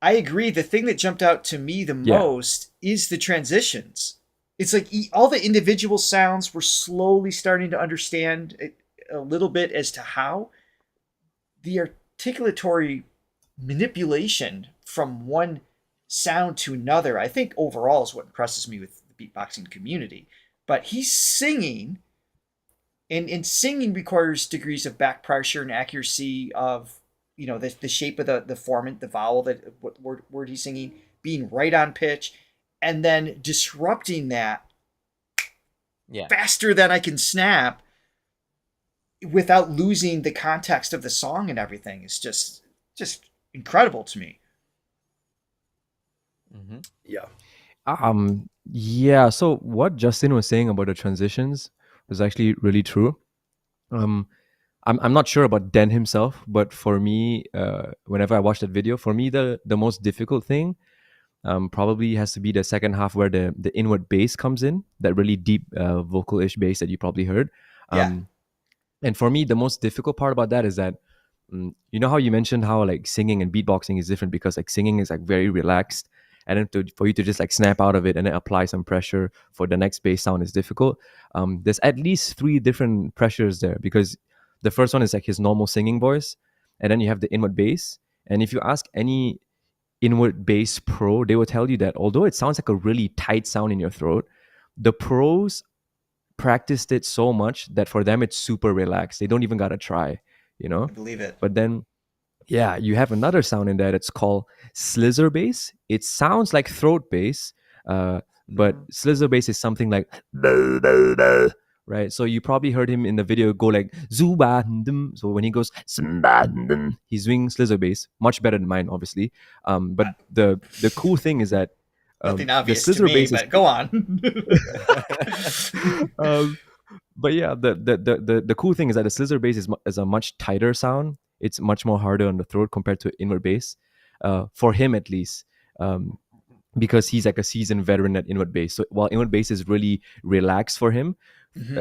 I agree. The thing that jumped out to me the Yeah. most is the transitions. It's like all the individual sounds we're slowly starting to understand a little bit as to how the articulatory manipulation from one sound to another, I think overall is what impresses me with the beatboxing community. But he's singing, and singing requires degrees of back pressure and accuracy of, you know, the shape of the formant, the vowel, that what word he's singing, being right on pitch, and then disrupting that Yeah. faster than I can snap without losing the context of the song and everything is just incredible to me. Mm-hmm. Yeah. Yeah. So what Justin was saying about the transitions was actually really true. I'm not sure about Dan himself, but for me, whenever I watch that video, for me the most difficult thing probably has to be the second half where the inward bass comes in, that really deep vocal-ish bass that you probably heard. Yeah. And for me, the most difficult part about that is that you know how you mentioned how like singing and beatboxing is different because like singing is like very relaxed, and then for you to just like snap out of it and then apply some pressure for the next bass sound is difficult. There's at least 3 different pressures there, because the first one is like his normal singing voice, and then you have the inward bass. And if you ask any inward bass pro, they will tell you that although it sounds like a really tight sound in your throat, the pros practiced it so much that for them it's super relaxed. They don't even gotta try, you know. I believe it. But then yeah, you have another sound in there that's called slither bass. It sounds like throat bass, but slither bass is something like right. So you probably heard him in the video go like zuba. So when he goes, he's doing slither bass, much better than mine, obviously. But the cool thing is that Nothing the obvious to slither me, bass but go on. But yeah, the cool thing is that the slither bass is a much tighter sound. It's much more harder on the throat compared to inward bass, for him at least, because he's like a seasoned veteran at inward bass. So while inward bass is really relaxed for him,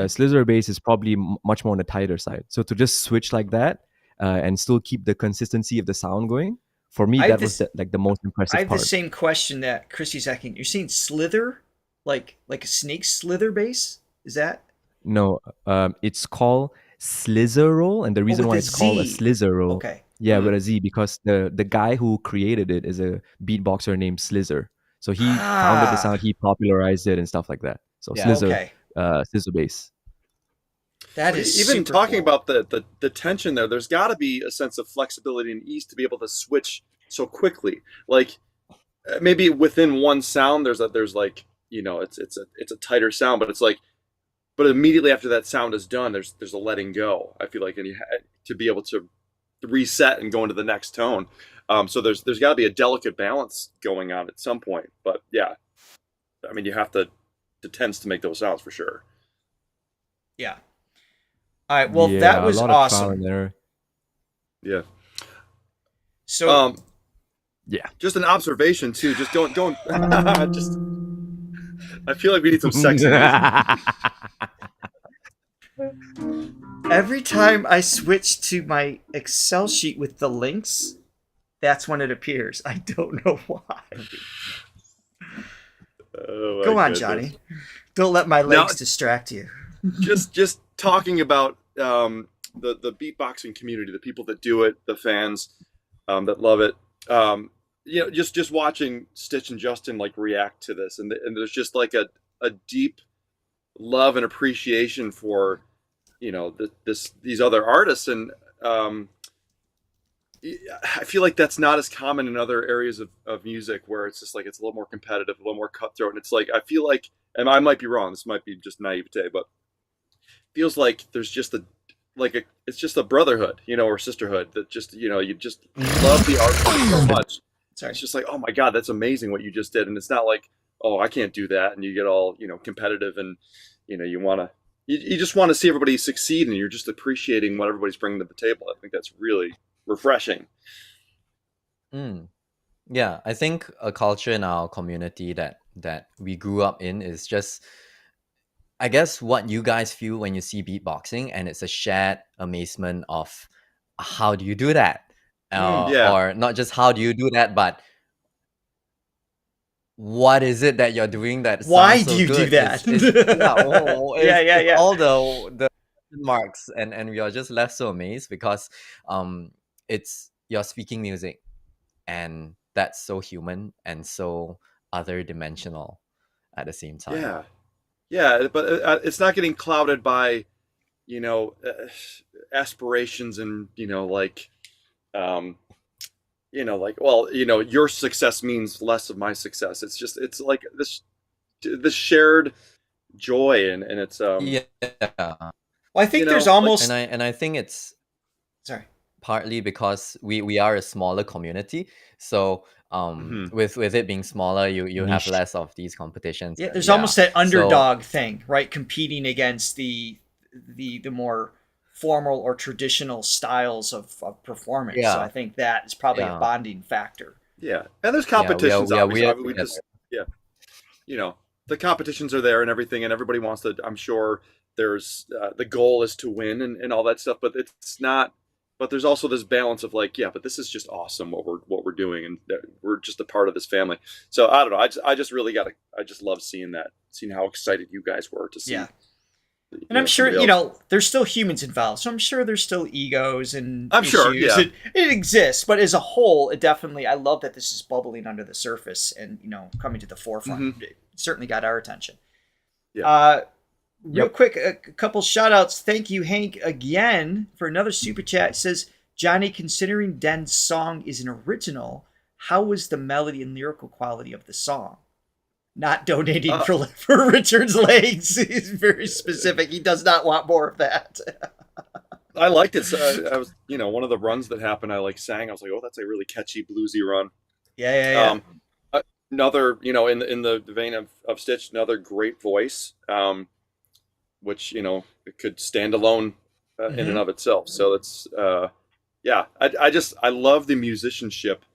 slither bass is probably much more on the tighter side. So to just switch like that and still keep the consistency of the sound going, for me, that was like the most impressive I have part. the same question that Chrissy's asking. You're saying slither, like a snake slither bass? Is that? No, it's called slither roll, and the reason with why a it's called a Z. slither roll, Okay. yeah, with a Z, because the guy who created it is a beatboxer named Slither. So he founded the sound, he popularized it and stuff like that. So Yeah. Slither, Okay. slither bass. That is even super talking cool. about the tension there. There's got to be a sense of flexibility and ease to be able to switch so quickly. Like maybe within one sound, there's like, you know, it's a tighter sound, but it's like, but immediately after that sound is done, there's a letting go. I feel like, and you to be able to reset and go into the next tone. So there's got to be a delicate balance going on at some point. But yeah, I mean, you have to tense to make those sounds for sure. Yeah. All right. Well, Yeah, that was a lot of trial awesome. and error. Yeah. So Yeah. Just an observation too. Just don't just. I feel like we need some sex. every time I switch to my Excel sheet with the links, that's when it appears. I don't know why. Oh, my Go on, goodness. Johnny. Don't let my legs distract you. Just talking about the beatboxing community, the people that do it, the fans that love it. You know, just watching Stitch and Justin like react to this, and there's just like a deep love and appreciation for, you know, these other artists, and I feel like that's not as common in other areas of music where it's just like it's a little more competitive, a little more cutthroat, and it's like I feel like, and I might be wrong, this might be just naivete, but feels like there's just it's just a brotherhood, you know, or sisterhood that just, you know, you just love the art form so much. Sorry. It's just like, oh my God, that's amazing what you just did. And it's not like, oh, I can't do that. And you get all, you know, competitive and, you know, you just want to see everybody succeed, and you're just appreciating what everybody's bringing to the table. I think that's really refreshing. Yeah, I think a culture in our community that we grew up in is just, I guess, what you guys feel when you see beatboxing, and it's a shared amazement of how do you do that? Yeah. Or not just how do you do that, but what is it that you're doing that Why sounds so do you do good? that? It's all the marks, and we are just left so amazed because it's you're speaking music, and that's so human and so other dimensional at the same time. Yeah, but it's not getting clouded by, you know, aspirations and, you know, like like, well, your success means less of my success. It's like this shared joy, and it's Yeah. Well, I think there's like- almost. And I think it's Sorry. partly because we are a smaller community, so with it being smaller, you have Niche. less of these competitions. Yeah, there's almost that So- underdog thing, right? Competing against the more formal or traditional styles of performance. So Yeah. I think that is probably a Yeah. bonding factor. yeah, and there's competitions. we are obviously. We together. just, the competitions are there and everything, and everybody wants to. I'm sure there's the goal is to win and all that stuff, but it's not. But there's also this balance of like, yeah, but this is just awesome what we're doing, and we're just a part of this family. So I don't know. I just really I just love seeing how excited you guys were to see. Yeah. And I'm sure, somebody else. there's still humans involved. So I'm sure there's still egos and I'm sure, issues. yeah. It exists, but as a whole, I love that this is bubbling under the surface and, coming to the forefront. It certainly got our attention. Yeah. Real quick, a couple shout outs. Thank you, Hank, again for another super chat. It says, Johnny, considering Den's song is an original, how was the melody and lyrical quality of the song? Not donating for Richard's legs. He's very specific. He does not want more of that. I liked it. So I was, one of the runs that happened, I sang. I was like, oh, that's a really catchy bluesy run. Yeah. Another, in the vein of Stitch, another great voice, which it could stand alone in and of itself. So it's I love the musicianship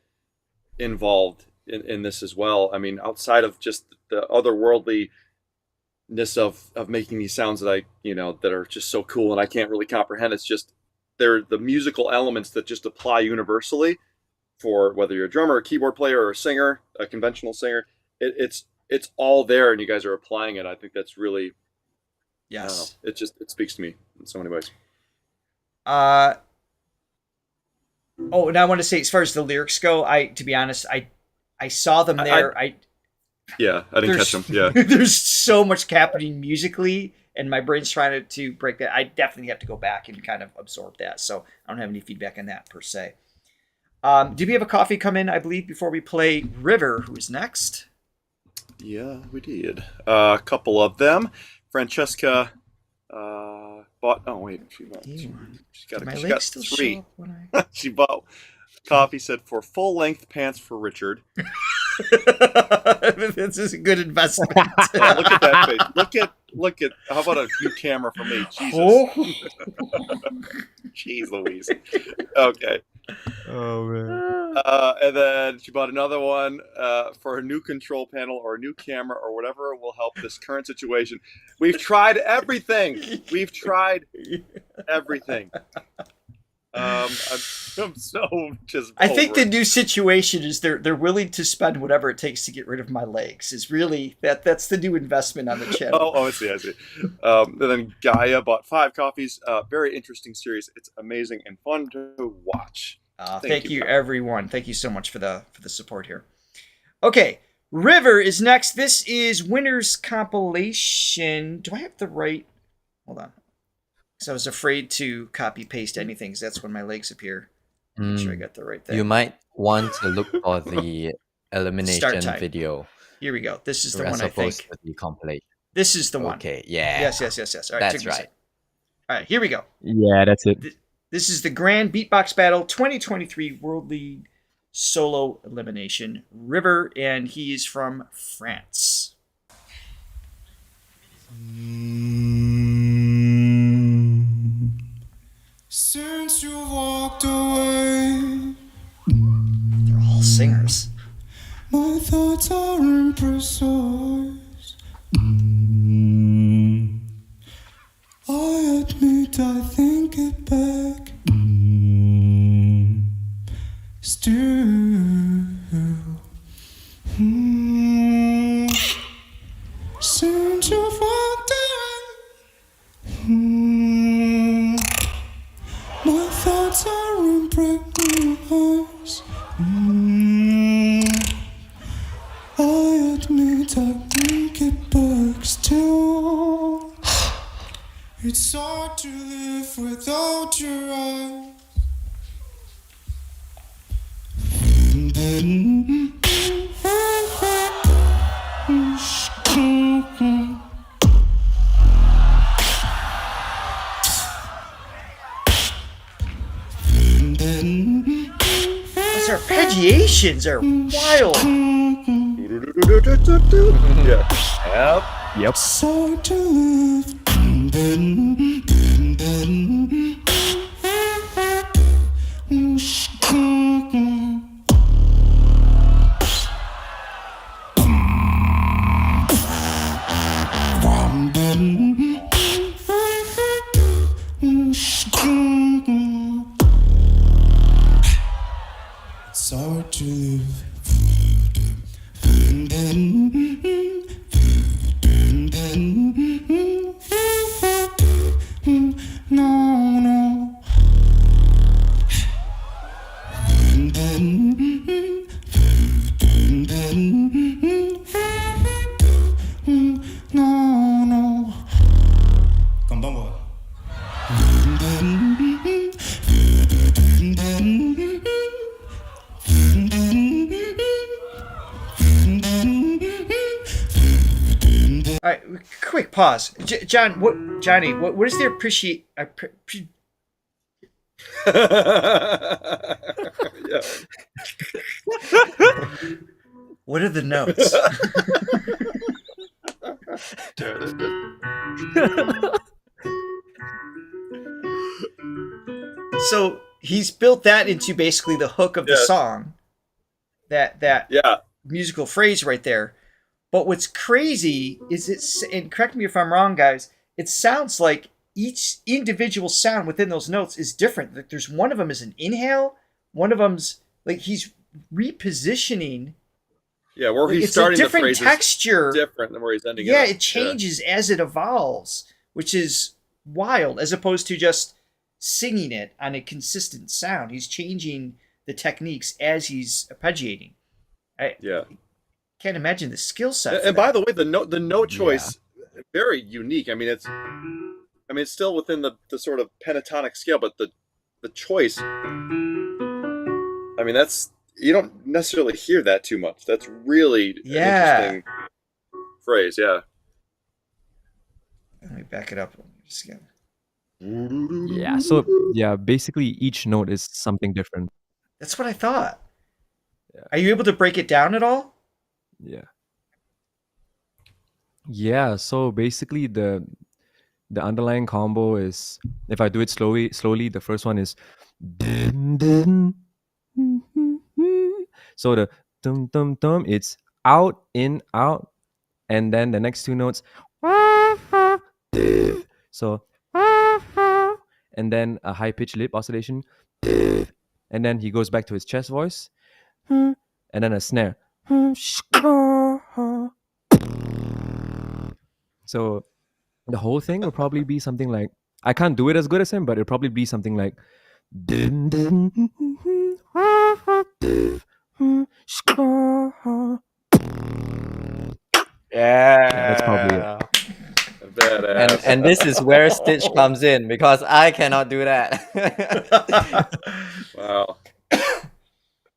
involved in this as well. I mean, outside of just the otherworldliness of making these sounds that that are just so cool and I can't really comprehend. It's just they're the musical elements that just apply universally for whether you're a drummer, a keyboard player, or a singer, a conventional singer. It's all there, and you guys are applying it. I think that's really, Yes. It speaks to me in so many ways. And I want to say, as far as the lyrics go, to be honest, I saw them there. I didn't catch them. Yeah. There's so much happening musically, and my brain's trying to break that. I definitely have to go back and kind of absorb that. So I don't have any feedback on that per se. Did we have a coffee come in, I believe, before we play River, who is next? Yeah, we did. A couple of them. Francesca bought. Oh wait, she's got three. She bought coffee. Said for full length pants for Richard. This is a good investment. Oh, look at that face. Look at. How about a new camera for me? Jesus. Jeez Louise. Okay. Oh man. And then she bought another one for a new control panel or a new camera or whatever will help this current situation. We've tried everything. I'm so just. I think over the new situation is they're willing to spend whatever it takes to get rid of my legs. Is really that's the new investment on the channel. I see. And then Gaia bought 5 coffees. Very interesting series. It's amazing and fun to watch. Thank you, everyone. Thank you so much for the support here. Okay, River is next. This is Winners compilation. Do I have the right? Hold on. Because I was afraid to copy paste anything. Because that's when my legs appear. Make sure I got the right thing. You might want to look for the elimination video. Here we go. This is the as one I opposed think. to the compilation. This is the one. Okay, yeah. Yes. All right, That's right. All right, here we go. Yeah, that's it. This is the Grand Beatbox Battle 2023 World League Solo Elimination. River, and he is from France. Since you walked away, They're all singers. my thoughts are imprecise. I admit I think it back. Still, since you walked away, my thoughts are imprecise. I admit I think it back still. It's hard to live without your eyes. These arpeggiations are wild. Yeah. Yep. So to live. It's hard to live. No, no. No, no. Konbanwa. All right, quick pause. Johnny, what is there Yeah. what are the notes? So he's built that into basically the hook of the song. That musical phrase right there. But what's crazy is and correct me if I'm wrong, guys, it sounds like each individual sound within those notes is different. Like there's one of them is an inhale, one of them's like he's repositioning. Yeah, where he's it's starting a different the phrase texture. is different than where he's ending it. Yeah, up. it changes as it evolves, which is wild, as opposed to just singing it on a consistent sound. He's changing the techniques as he's arpeggiating. Yeah. Can't imagine the skill set. And by the way, the note choice very unique. I mean, it's still within the sort of pentatonic scale, but the choice. I mean, that's you don't necessarily hear that too much. That's really an interesting phrase. Yeah. Let me back it up. Just again. Yeah. So yeah, basically each note is something different. That's what I thought. Yeah. Are you able to break it down at all? Yeah. Yeah. So basically the underlying combo is, if I do it slowly, the first one is so the dum dum dum, it's out, in, out, and then the next two notes so and then a high pitched lip oscillation, and then he goes back to his chest voice, and then a snare. So the whole thing will probably be something like, I can't do it as good as him, but it'll probably be something like that's probably it. Badass. And this is where Stitch comes in, because I cannot do that. Wow.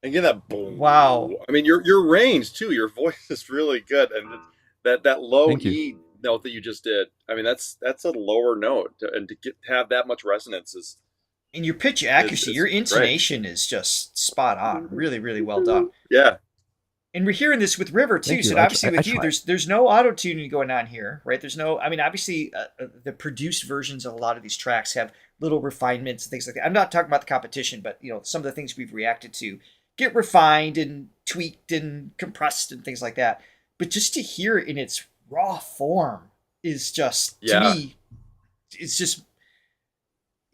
And get that boom. Wow. I mean, your range too. Your voice is really good, and that low Thank you. E note that you just did. I mean, that's a lower note, and to have that much resonance is. And your pitch accuracy, it's your great. intonation is just spot on. Really, really well done. Yeah. And we're hearing this with River too. Thank you. So obviously I with you, try. there's no auto tuning going on here, right? There's no. I mean, obviously the produced versions of a lot of these tracks have little refinements and things like that. I'm not talking about the competition, but some of the things we've reacted to get refined and tweaked and compressed and things like that. But just to hear it in its raw form is just to me, it's just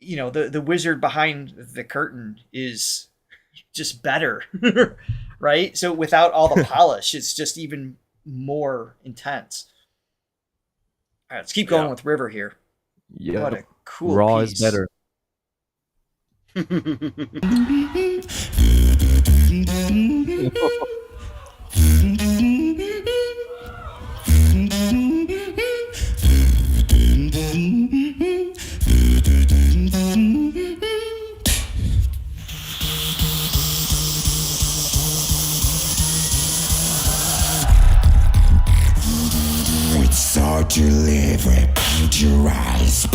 the wizard behind the curtain is just better. Right? So without all the polish, it's just even more intense. All right, let's keep going with River here. Yeah. What a cool Raw piece. is better. It's hard to live without your eyes.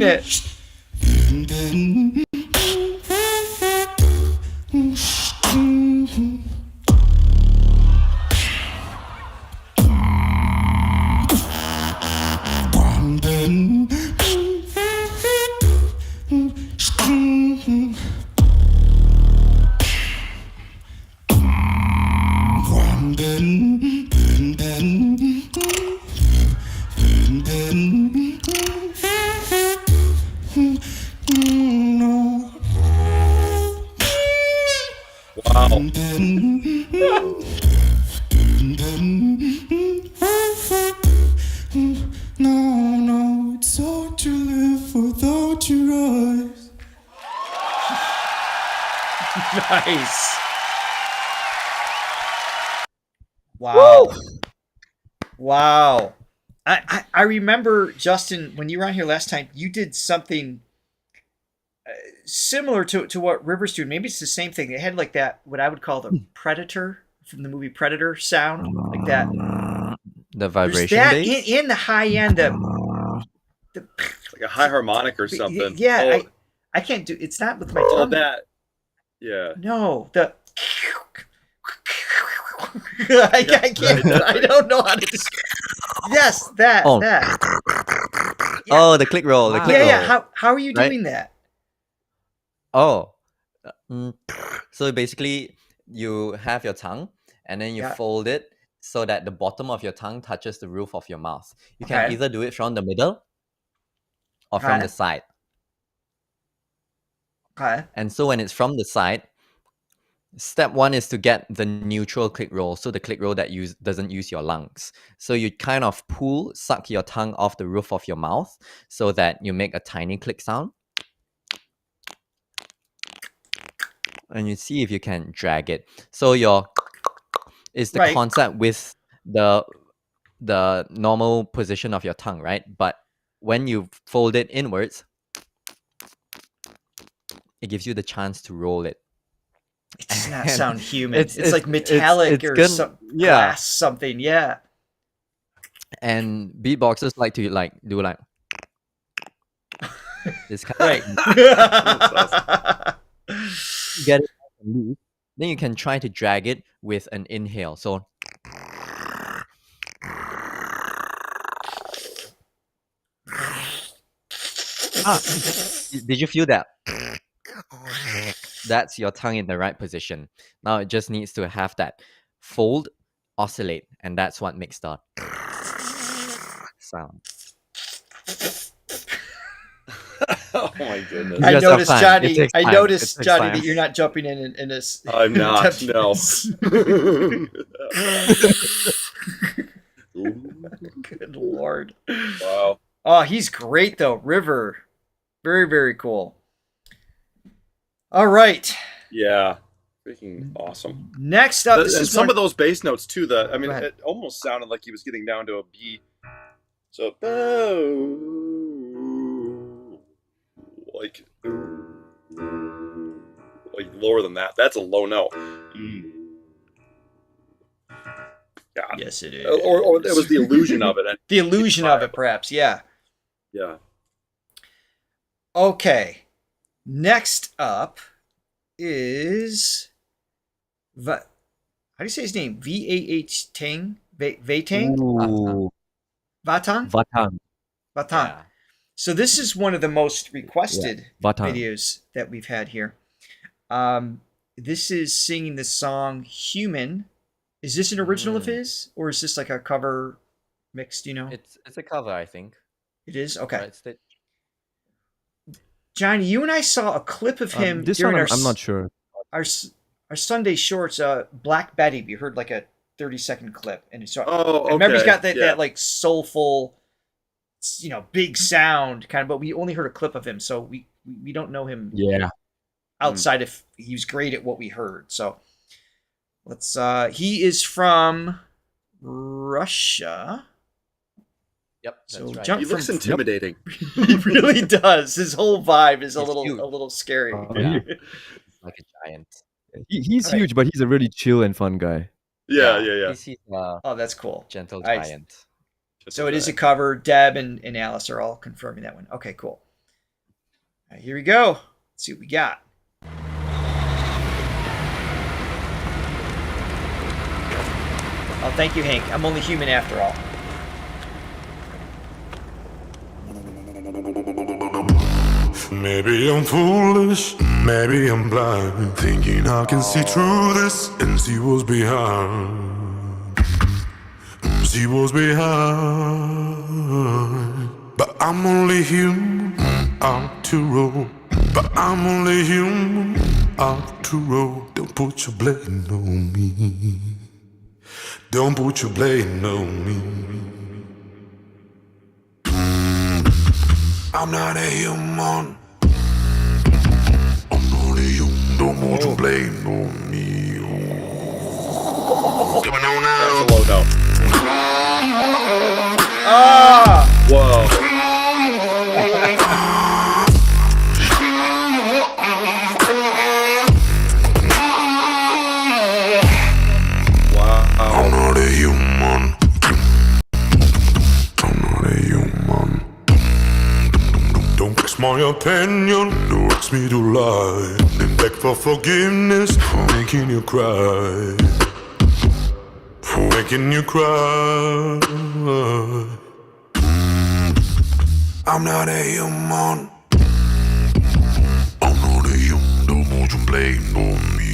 it. No, it's hard to live without your eyes. Nice. Wow. Wow. I remember, Justin, when you were on here last time, you did something similar to what River's doing. Maybe it's the same thing. It had like that, what I would call the Predator from the movie Predator sound, like that. The There's vibration that bass. in the high end. The Like a high harmonic or something. Yeah, I can't do. It's not with my Oh, tongue. that. Yeah. No, the. I can't. I don't know how to describe. Yes, that. Oh. That. Oh, the click roll. The click roll. Yeah. How are you Right? doing that? Oh. So basically, you have your tongue and then you Yeah. fold it so that the bottom of your tongue touches the roof of your mouth. You can Okay. either do it from the middle or from Okay. the side. Okay. And so when it's from the side, step one is to get the neutral click roll. So the click roll that doesn't use your lungs. So you kind of suck your tongue off the roof of your mouth so that you make a tiny click sound. And you see if you can drag it. So is the Right. concept with the normal position of your tongue, right? But when you fold it inwards, it gives you the chance to roll it. It does not And sound human. It's, it's- like metallic it's or gonna- some yeah. glass something. Yeah. And beatboxers like to do like this kind Right. of get it loose. Then you can try to drag it with an inhale. So did you feel that? That's your tongue in the right position. Now it just needs to have that fold, oscillate, and that's what makes the sound. Oh my goodness. I You guys have noticed, time. It Johnny. takes I time. noticed, It takes Johnny, time. that you're not jumping in this. I'm not. No. Good Lord. Wow. Oh, he's great though. River. Very, very cool. All right. Yeah. Freaking awesome. Next up, this And is some one- of those bass notes too. I mean, Go ahead. it almost sounded like he was getting down to a B. So like lower than that. That's a low note. Yeah. Yes, it is. Or it was the illusion of it. The illusion of it, perhaps. Yeah. Yeah. Okay. Next up is how do you say his name? VAHTANG? VAHTANG? Ooh, VAHTANG? VAHTANG. VAHTANG. yeah. So this is one of the most requested VAHTANG. videos that we've had here. This is singing the song Human. Is this an original of his? Or is this like a cover mix, do you know? It's a cover, I think. It is? Okay. Right, Stitch? Johnny, you and I saw a clip of him This during one, our I'm not sure. our Sunday shorts, Black Betty. We heard like a 30-second clip, and so Oh, I remember he's okay. got that, Yeah. that like soulful, big sound kind of. But we only heard a clip of him, so we don't know him Yeah. outside if he was great at what we heard. So let's. He is from Russia. Yep, So that's right. jump He looks from- intimidating. He really does. His whole vibe is a He's little huge. scary. Yeah. Like a giant. He's Alright. huge, but he's a really chill and fun guy. Yeah. He's a Oh, that's cool. gentle Alright. giant. So it is a cover. Deb and Alice are all confirming that one. Okay, cool. right, here we go. Let's see what we got. Oh, thank you, Hank. I'm only human after all. Maybe I'm foolish, maybe I'm blind, thinking I can see through this and see what's behind. See what's behind. But I'm only human, after all. But I'm only human, after all. Don't put your blame on me. Don't put your blame on me. I'm not a human. I'm not a human. Don't put your blame on me. Come on now. That's a low note. Ah! Whoa. I'm not a human. I'm not a human. Don't fix my opinion. Don't ask me to lie. Then beg for forgiveness for making you cry. For making you cry. I'm not a human. I'm not a human. Don't put your blame on me.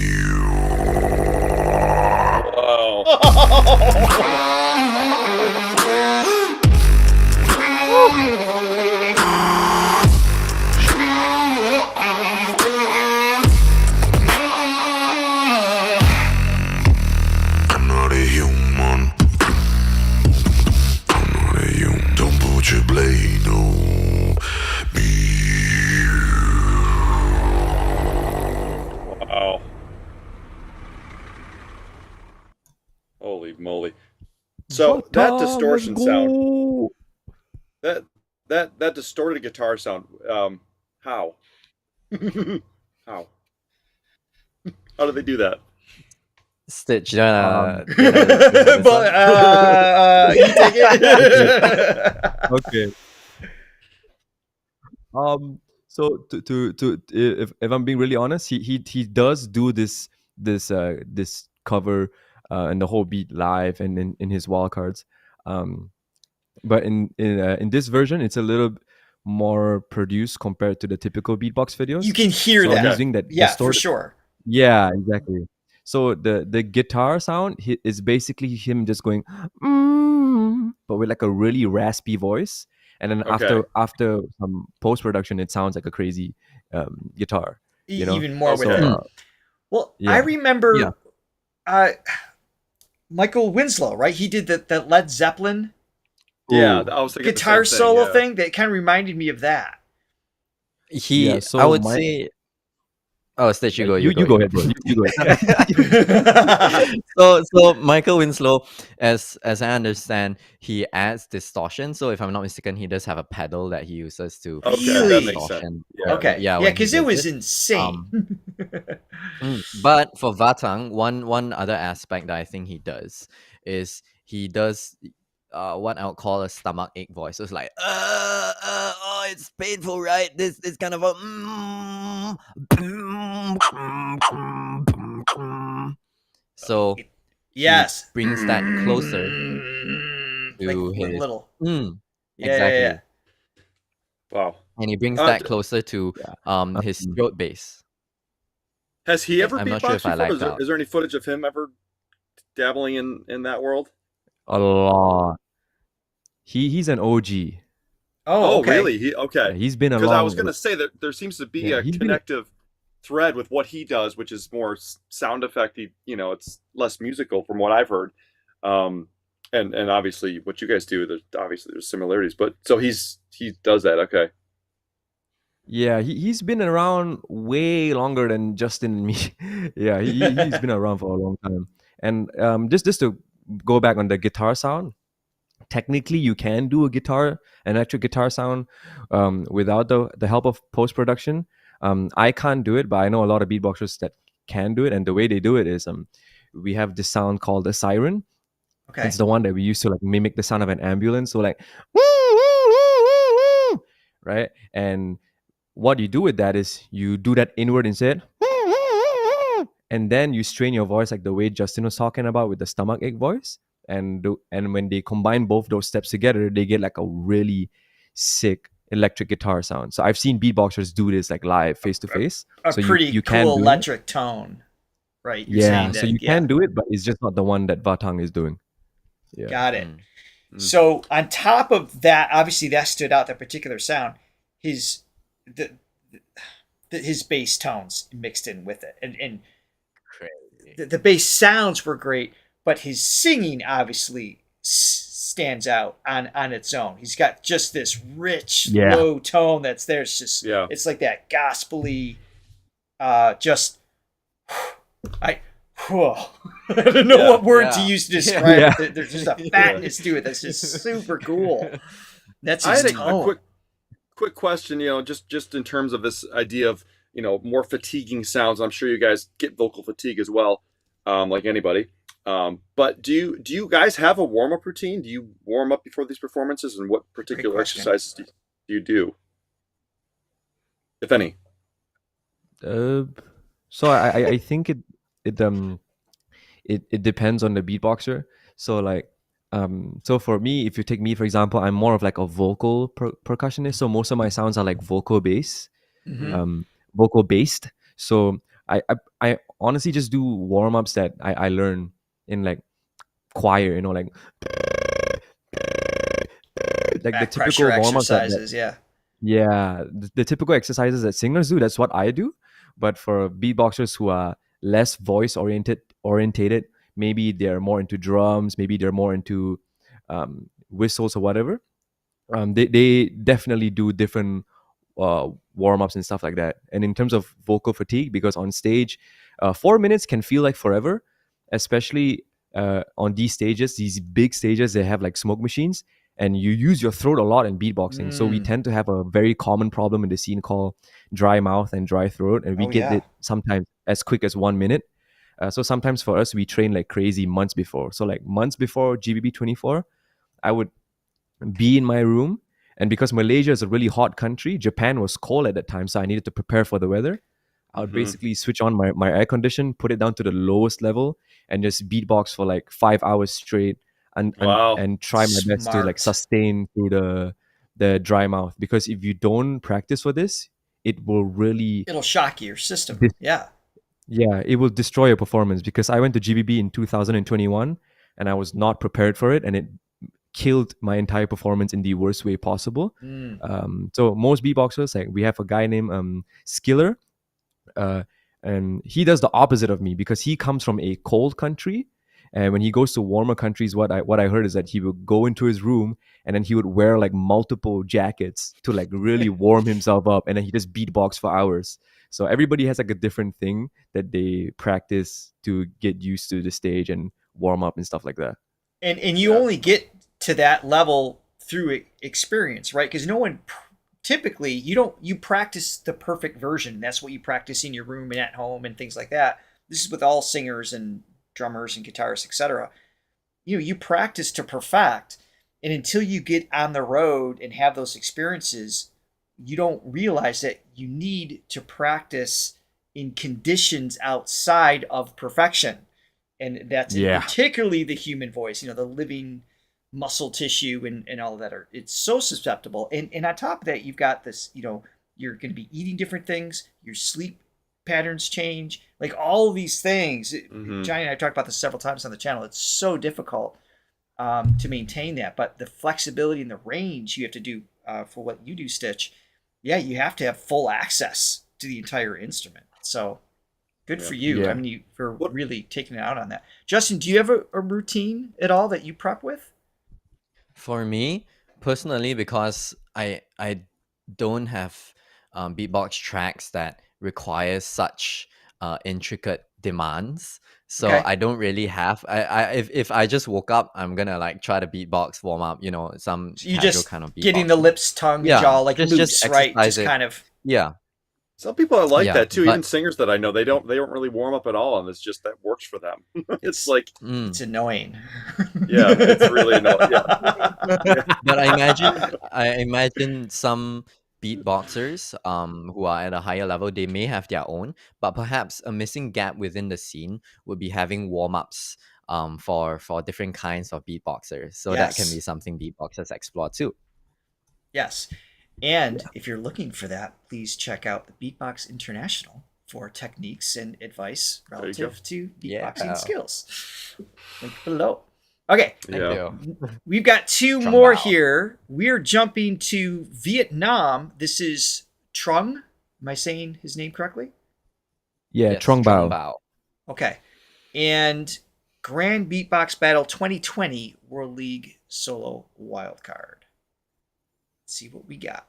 I'm not a human. I'm not a human. Don't put your blade on me. Wow. Holy moly. So that distortion sound, that distorted guitar sound, how? How? How do they do that? Stitch, you wanna You take it. Okay. So to if I'm being really honest, he does do this cover and the whole beat live and in his wildcards. But in this version, it's a little more produced compared to the typical beatbox videos. You can hear So I'm that. using that Yeah, for distorted- sure. Yeah, exactly. So the guitar sound is basically him just going, but with like a really raspy voice. And then Okay. after some post production, it sounds like a crazy guitar. You know? Even more with Okay. it. Well, Yeah. I remember Yeah. Michael Winslow, right? He did that Led Zeppelin Yeah, I was thinking the guitar same solo yeah. thing that kind of reminded me of that. Yeah, so I would my- say. Oh, Stitch, you go. You go ahead, bro. You go ahead. So Michael Winslow, as I understand, he adds distortion. So if I'm not mistaken, he does have a pedal that he uses to Okay, Really? that makes sense. distortion. Yeah. Okay. Yeah, when he because it does was insane. But for VAHTANG, one other aspect that I think he does is he does what I would call a stomach ache voice. So it's like oh, it's painful, right? This kind of a so Yes. he brings that closer Like to his little. Yeah, Yeah, yeah. Wow. and he brings Uh, that d- closer to his throat bass. Has he ever I'm not beatboxed sure if I before? like that. Is there any footage of him ever dabbling in that world? A lot. He's an OG. Oh, okay. Really? Yeah, Okay. he's been Because along. I was going to say that there seems to be Yeah, a he's been- connective thread with what he does, which is more sound effecty. It's less musical from what I've heard. And obviously what you guys do, there's similarities. But so he does that. Okay. Yeah, he's been around way longer than Justin and me. Yeah, he's been around for a long time. And just to go back on the guitar sound, technically you can do an electric guitar sound without the help of post production. I can't do it, but I know a lot of beatboxers that can do it. And the way they do it is we have this sound called a siren. Okay. It's the one that we used to like mimic the sound of an ambulance. So like, right? And what you do with that is you do that inward instead, and then you strain your voice like the way Justin was talking about with the stomach ache voice. And when they combine both those steps together, they get like a really sick electric guitar sound. So I've seen beatboxers do this like live, face to face. A So pretty you can cool do it. electric tone, right? You're Yeah, saying so that, you can do it, but it's just not the one that VAHTANG is doing. Yeah. Got it. So on top of that, obviously that stood out, that particular sound. His his bass tones mixed in with it, and the bass sounds were great, but his singing obviously stands out on its own. He's got just this rich low tone that's there. It's just it's like that gospel-y, just I don't know what word to use to describe it. There's just a fatness to it that's just super cool. That's his tone. A quick question, just in terms of this idea of, more fatiguing sounds. I'm sure you guys get vocal fatigue as well, like anybody. But do you guys have a warm-up routine? Do you warm up before these performances, and what particular exercises do you do, if any? So I think it depends on the beatboxer. So like so for me, if you take me for example, I'm more of like a vocal percussionist. So most of my sounds are like vocal based. So I honestly just do warm-ups that I learn in like choir, like the typical warm-ups exercises, the typical exercises that singers do. That's what I do. But for beatboxers who are less voice orientated, maybe they're more into drums, maybe they're more into whistles or whatever. They definitely do different warm-ups and stuff like that. And in terms of vocal fatigue, because on stage 4 minutes can feel like forever, especially on these stages, these big stages, they have like smoke machines, and you use your throat a lot in beatboxing. So we tend to have a very common problem in the scene called dry mouth and dry throat, and we get it sometimes as quick as 1 minute. So sometimes for us, we train like crazy months before. So like months before GBB 24, I would be in my room, and because Malaysia is a really hot country, Japan was cold at that time, so I needed to prepare for the weather. I would basically switch on my air condition, put it down to the lowest level, and just beatbox for like 5 hours straight, and try my best to like sustain through the dry mouth. Because if you don't practice for this, it'll shock your system. It will destroy your performance. Because I went to GBB in 2021 and I was not prepared for it, and it killed my entire performance in the worst way possible. So most beatboxers, like we have a guy named Skiller, and he does the opposite of me, because he comes from a cold country, and when he goes to warmer countries, what I heard is that he would go into his room and then he would wear like multiple jackets to like really warm himself up, and then he just beatbox for hours. So everybody has like a different thing that they practice to get used to the stage and warm up and stuff like that. And you only get to that level through experience, right? Because no one typically, you practice the perfect version. That's what you practice in your room and at home and things like that. This is with all singers and drummers and guitarists, etc. You practice to perfect, and until you get on the road and have those experiences, you don't realize that you need to practice in conditions outside of perfection. And that's particularly the human voice, the living muscle tissue and all of that it's so susceptible. And on top of that, you've got this, you're going to be eating different things, your sleep patterns change, like all of these things. Johnny and I talked about this several times on the channel. It's so difficult to maintain that, but the flexibility and the range you have to do for what you do, Stitch, you have to have full access to the entire instrument. So good for you. I mean, for really taking it out on that. Justin, do you have a routine at all that you prep with? For me personally, because I don't have beatbox tracks that require such intricate demands, so I don't really have. If I just woke up, I'm gonna like try to beatbox warm up, some so you casual just kind of beatbox. Getting the lips, tongue, jaw like loose, right? Just kind of Some people are like that too. Even singers that I know, they don't really warm up at all, and it's just that works for them. It's like it's annoying. It's really annoying. But I imagine some beatboxers who are at a higher level, they may have their own, but perhaps a missing gap within the scene would be having warm-ups for different kinds of beatboxers. So that can Yes. be something beatboxers explore too. Yes. And if you're looking for that, please check out the Beatbox International for techniques and advice you relative to beatboxing Yeah. skills. Link below. Okay, Thank you. we've got two Trung more Bao. here. We're jumping to Vietnam. This is Trung. Am I saying his name correctly? Yeah, Yes, Trong Trung Bao. Bao. Okay. And Grand Beatbox Battle 2020 World League Solo Wildcard. Let's see what we got.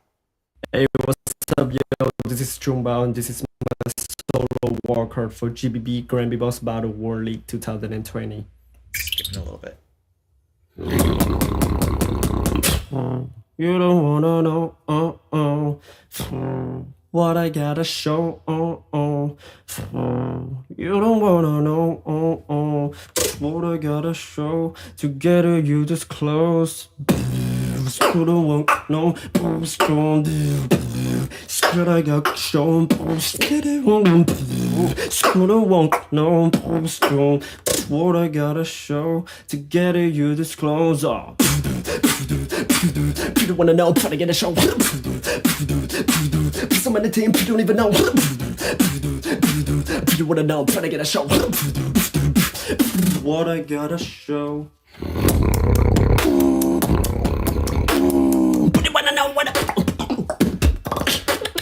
Hey, what's up, yo? This is Trung Bao, and this is my solo wildcard for GBB Grand Beatbox Battle World League 2020. Skipping a little bit. You don't wanna know, what I gotta show, you don't wanna know, what I gotta show. Together you just close. You don't want no, what I got show. You don't want no, what I gotta show. Together you just close. You don't wanna know, but I gotta show. Some of the team you don't even know. You wanna know, but I gotta show. What I gotta show. You wanna know what?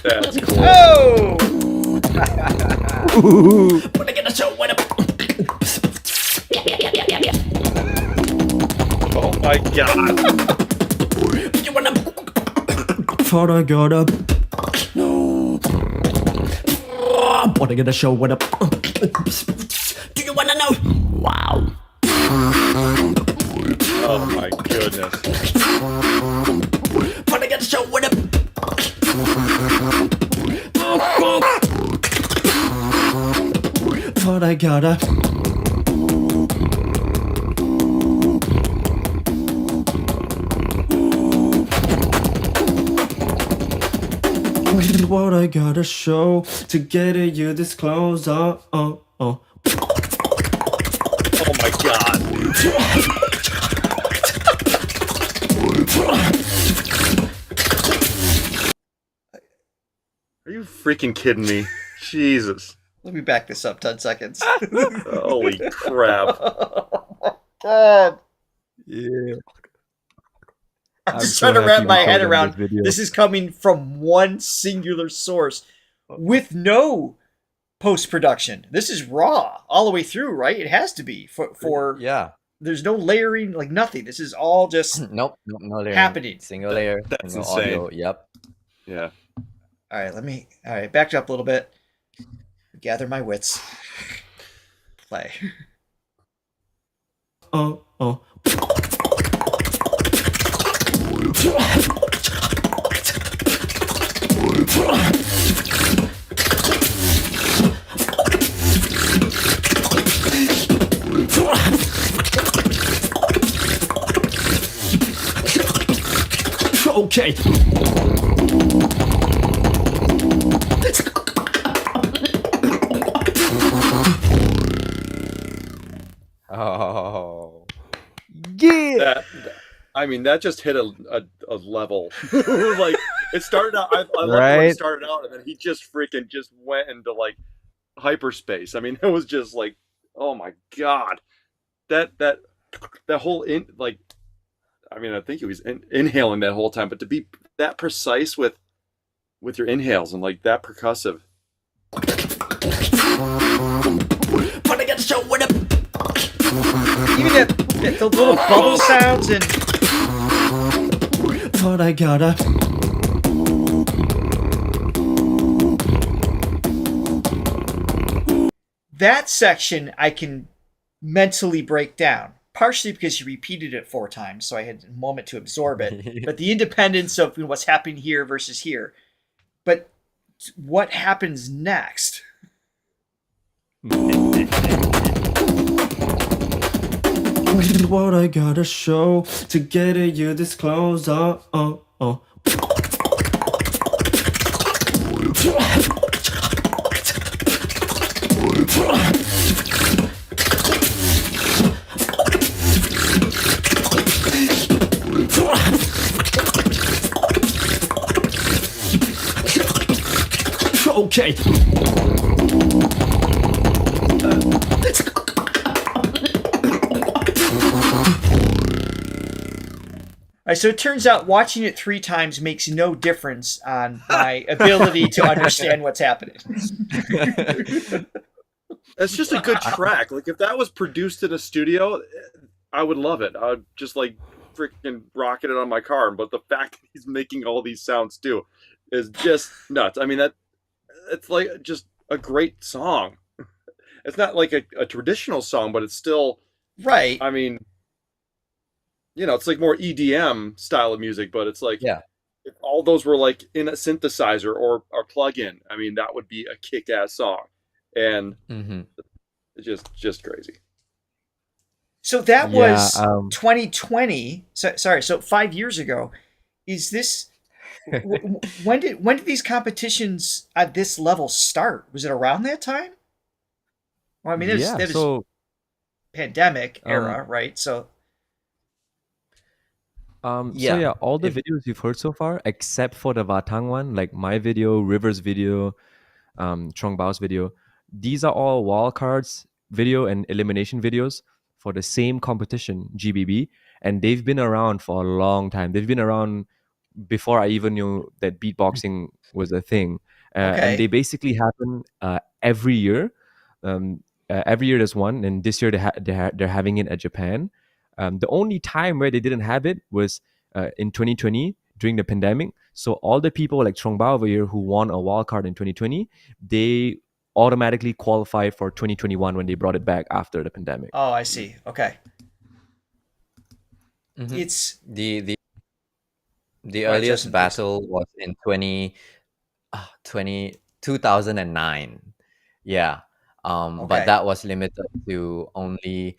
That's cool. Oh! What I gotta show? What? Oh my god. You wanna? What I gotta? No. What I gotta show? What up? Do you wanna know? Wow. Oh my goodness. What I gotta show? What up? What I gotta? What I gotta show. Together you disclose. Oh my god. Are you freaking kidding me? Jesus. Let me back this up 10 seconds. Holy crap. God. Yeah. I'm just so trying to wrap happy my we head showed them around this video. this is coming from one singular source with no post-production. This is raw all the way through, right? It has to be for Yeah. there's no layering, like nothing. This is all just Nope. No layer. happening. Single layer. That's single insane. audio. Yep. Yeah. All right, back up a little bit. Gather my wits. Play. Okay. Oh. Yeah. I mean, that just hit a level. Like, it started out, I love the way Right? it started out, and then he just freaking just went into, like, hyperspace. I mean, it was just like, oh my god. That whole, like, I mean, I think he was inhaling that whole time, but to be that precise with your inhales and, like, that percussive. What I gotta show? What up? Even the little bubble sounds and What I gotta? that section I can mentally break down. Partially because you repeated it 4 times, so I had a moment to absorb it. But the independence of what's happening here versus here. But what happens next? What I gotta show. Together you disclose. Okay. All right, so it turns out watching it 3 times makes no difference on my ability to understand what's happening. It's just a good track. Like if that was produced in a studio, I would love it. I would just like freaking rocket it on my car. But the fact that he's making all these sounds too is just nuts. I mean, it's like just a great song. It's not like a traditional song, but it's still Right. I mean, it's like more EDM style of music, but it's like Yeah. if all those were like in a synthesizer or plug-in, I mean, that would be a kick-ass song, and it's just crazy. So that Yeah, was 2020. So 5 years ago. Is this when did these competitions at this level start? Was it around that time? Well, I mean, yeah. that was So pandemic era, right? So So Yeah. yeah, all the If- videos you've heard so far, except for the VAHTANG one, like my video, River's video, Trong Bao's video, these are all wildcards video and elimination videos for the same competition, GBB, and they've been around for a long time. They've been around before I even knew that beatboxing was a thing, Okay. and they basically happen every year. Every year there's one, and this year they're having it at Japan. The only time where they didn't have it was in 2020 during the pandemic. So all the people like Trong Bao over here who won a wild card in 2020, they automatically qualified for 2021 when they brought it back after the pandemic. Oh, I see. Okay. Mhm. It's The Right, earliest Justin, please. battle was in 2009. Yeah. Okay. But that was limited to only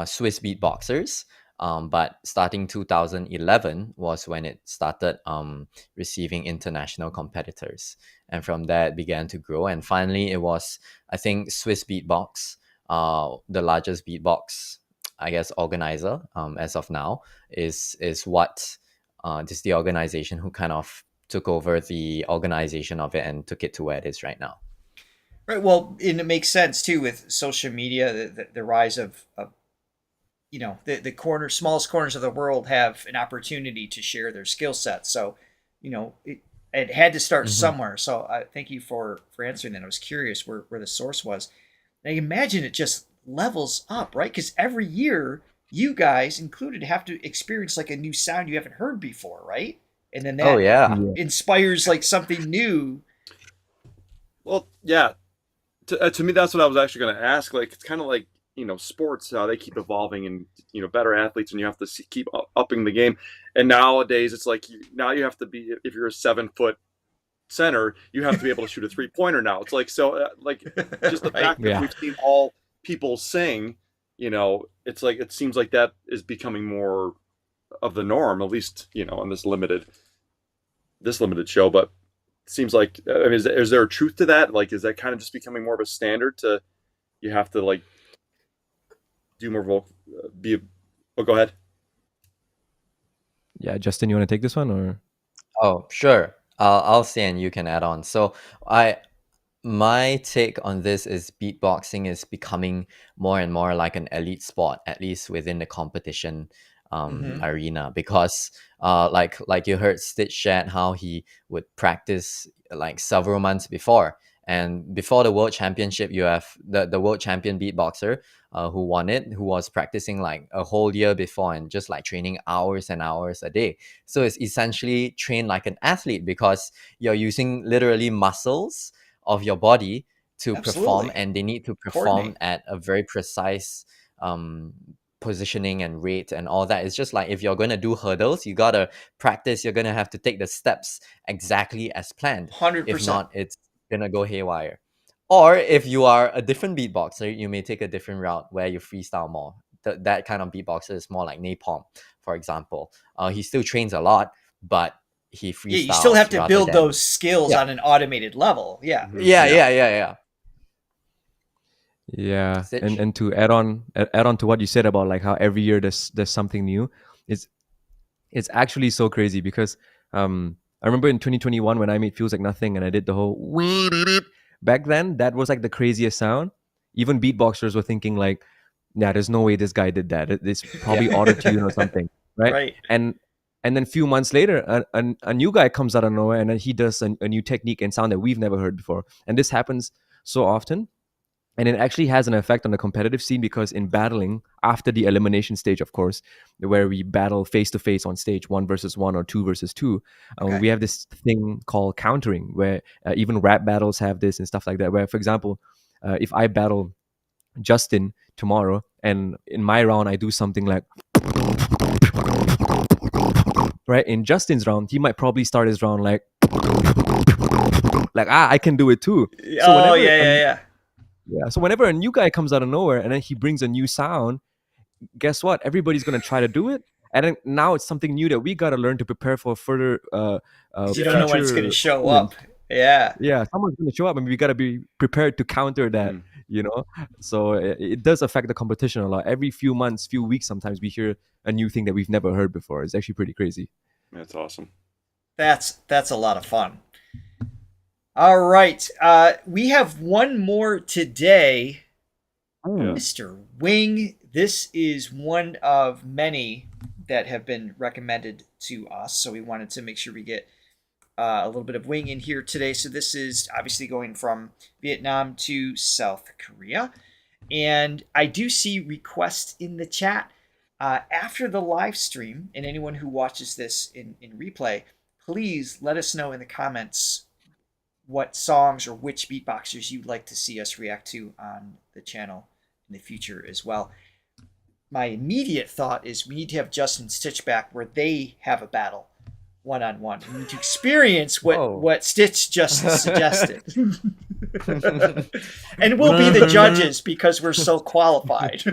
Swiss beatboxers. But starting 2011 was when it started receiving international competitors, and from there it began to grow. And finally, it was, I think, Swiss Beatbox, the largest beatbox, I guess, organizer as of now, is what this is the organization who kind of took over the organization of it and took it to where it is right now. Right. Well, and it makes sense too with social media, the rise of the smallest corners of the world have an opportunity to share their skill sets. So, it had to start somewhere. So, thank you for answering that. I was curious where the source was. And I imagine it just levels up, right? Because every year, you guys included have to experience like a new sound you haven't heard before, right? And then that Oh yeah. inspires like something new. Well, yeah. To me, that's what I was actually going to ask. Like, it's kind of like sports, how they keep evolving and better athletes, and you have to keep upping the game. And nowadays, it's like now you have to be, if you're a 7-foot center, you have to be able to shoot a 3-pointer now. It's like like just the Right. fact that we've seen all people sing. It's like it seems like that is becoming more of the norm, at least on this limited show. But it seems like, I mean, is there a truth to that? Like, is that kind of just becoming more of a standard to you have to like do more vocal? Go ahead. Yeah, Justin, you want to take this one or? Oh, sure. I'll say and you can add on. So my take on this is beatboxing is becoming more and more like an elite sport, at least within the competition arena, because like you heard Stitch shared how he would practice like several months before. And before the world championship, you have the world champion beatboxer who won it, who was practicing like a whole year before and just like training hours and hours a day. So it's essentially trained like an athlete because you're using literally muscles of your body to perform, Absolutely. and they need to perform Coordinate. at a very precise positioning and rate and all that. It's just like if you're going to do hurdles, you got to practice. You're going to have to take the steps exactly as planned. 100%. If not, it's going to go haywire. Or if you are a different beatboxer, you may take a different route where you freestyle more. That kind of beatboxer is more like Napalm, for example. He still trains a lot, but he freestyles. Yeah, you still have to rather build than- those skills Yeah. on an automated level. Yeah. Yeah. Yeah, Stitch? and to add on to what you said about like how every year there's something new, it's actually so crazy because I remember in 2021 when I made Feels Like Nothing and I did the whole back then, that was like the craziest sound. Even beatboxers were thinking like, yeah, there's no way this guy did that. It's probably auto-tune or something, right? Right. And then a few months later, a new guy comes out of nowhere and then he does a new technique and sound that we've never heard before. And this happens so often. And it actually has an effect on the competitive scene because in battling, after the elimination stage, of course, where we battle face-to-face on stage, 1 versus 1 or 2 versus 2, we have this thing called countering, where even rap battles have this and stuff like that, where, for example, if I battle Justin tomorrow and in my round I do something like, right, in Justin's round, he might probably start his round like I can do it too. So yeah, so whenever a new guy comes out of nowhere and then he brings a new sound, guess what? Everybody's going to try to do it. And then now it's something new that we got to learn to prepare for further You don't know when it's going to show up. Yeah, someone's going to show up and we got to be prepared to counter that, you know? So it does affect the competition a lot. Every few months, few weeks, sometimes we hear a new thing that we've never heard before. It's actually pretty crazy. That's awesome. That's a lot of fun. All right. We have one more today. Mr. Wing. This is one of many that have been recommended to us. So we wanted to make sure we get a little bit of Wing in here today. So this is obviously going from Vietnam to South Korea. And I do see requests in the chat after the live stream. And anyone who watches this in replay, please let us know in the comments what songs or which beatboxers you'd like to see us react to on the channel in the future as well. My immediate thought is we need to have Justin Stitch back where they have a battle one-on-one. We need to experience what Stitch just suggested. And we'll be the judges because we're so qualified.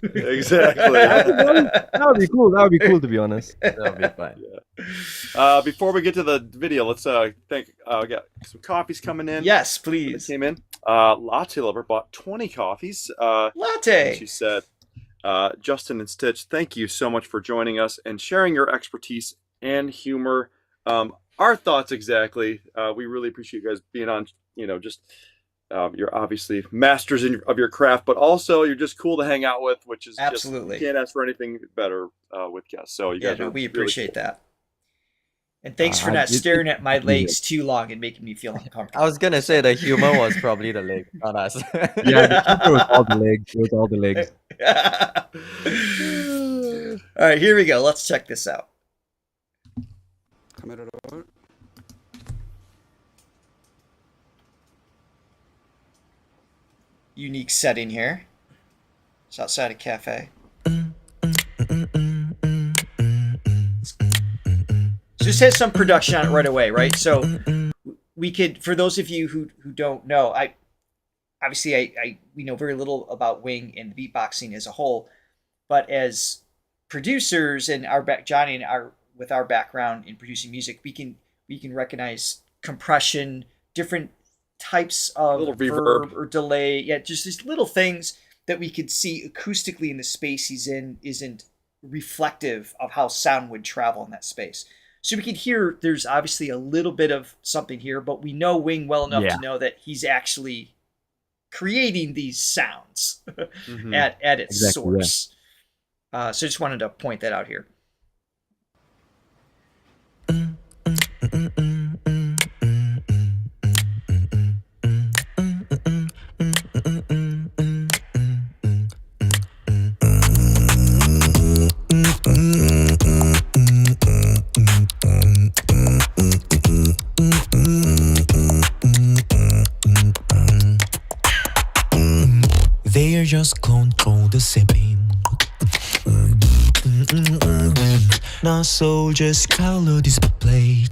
Exactly. That would be cool. That would be cool, to be honest. That would be fun. Yeah. Before we get to the video, let's thank. We got some coffees coming in. Yes, please. They came in. Latte Lover bought 20 coffees. Latte. She said, Justin and Stitch, thank you so much for joining us and sharing your expertise and humor. Our thoughts exactly. We really appreciate you guys being on. You're obviously masters of your craft, but also you're just cool to hang out with, which is absolutely just, you can't ask for anything better with guests. So you guys, we appreciate really cool. that. And thanks for not staring at my legs too long and making me feel uncomfortable. I was gonna say the humor was probably the leg, not us. Yeah, the humor was all the legs. It was all the legs. All right, here we go. Let's check this out. Unique setting here. It's outside a cafe. So this has some production on it right away, right? So we could, for those of you who don't know, we know very little about Wing and the beatboxing as a whole, but as producers and Johnny and with our background in producing music, we can recognize compression, different types of verb or delay. Yeah, just these little things that we could see acoustically in the space he's in isn't reflective of how sound would travel in that space. So we could hear there's obviously a little bit of something here, but we know Wing well enough to know that he's actually creating these sounds at its source. So I just wanted to point that out here. They are just control the sipping. Not soldiers color display.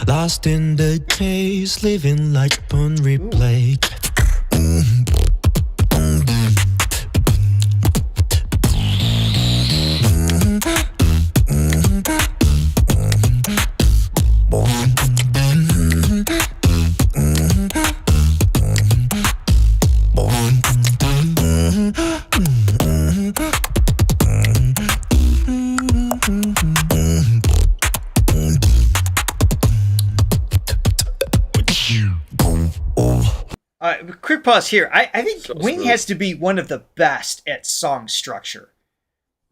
Lost in the chase, living like on replay. quick pause here. I think So Wing smooth. has to be one of the best at song structure.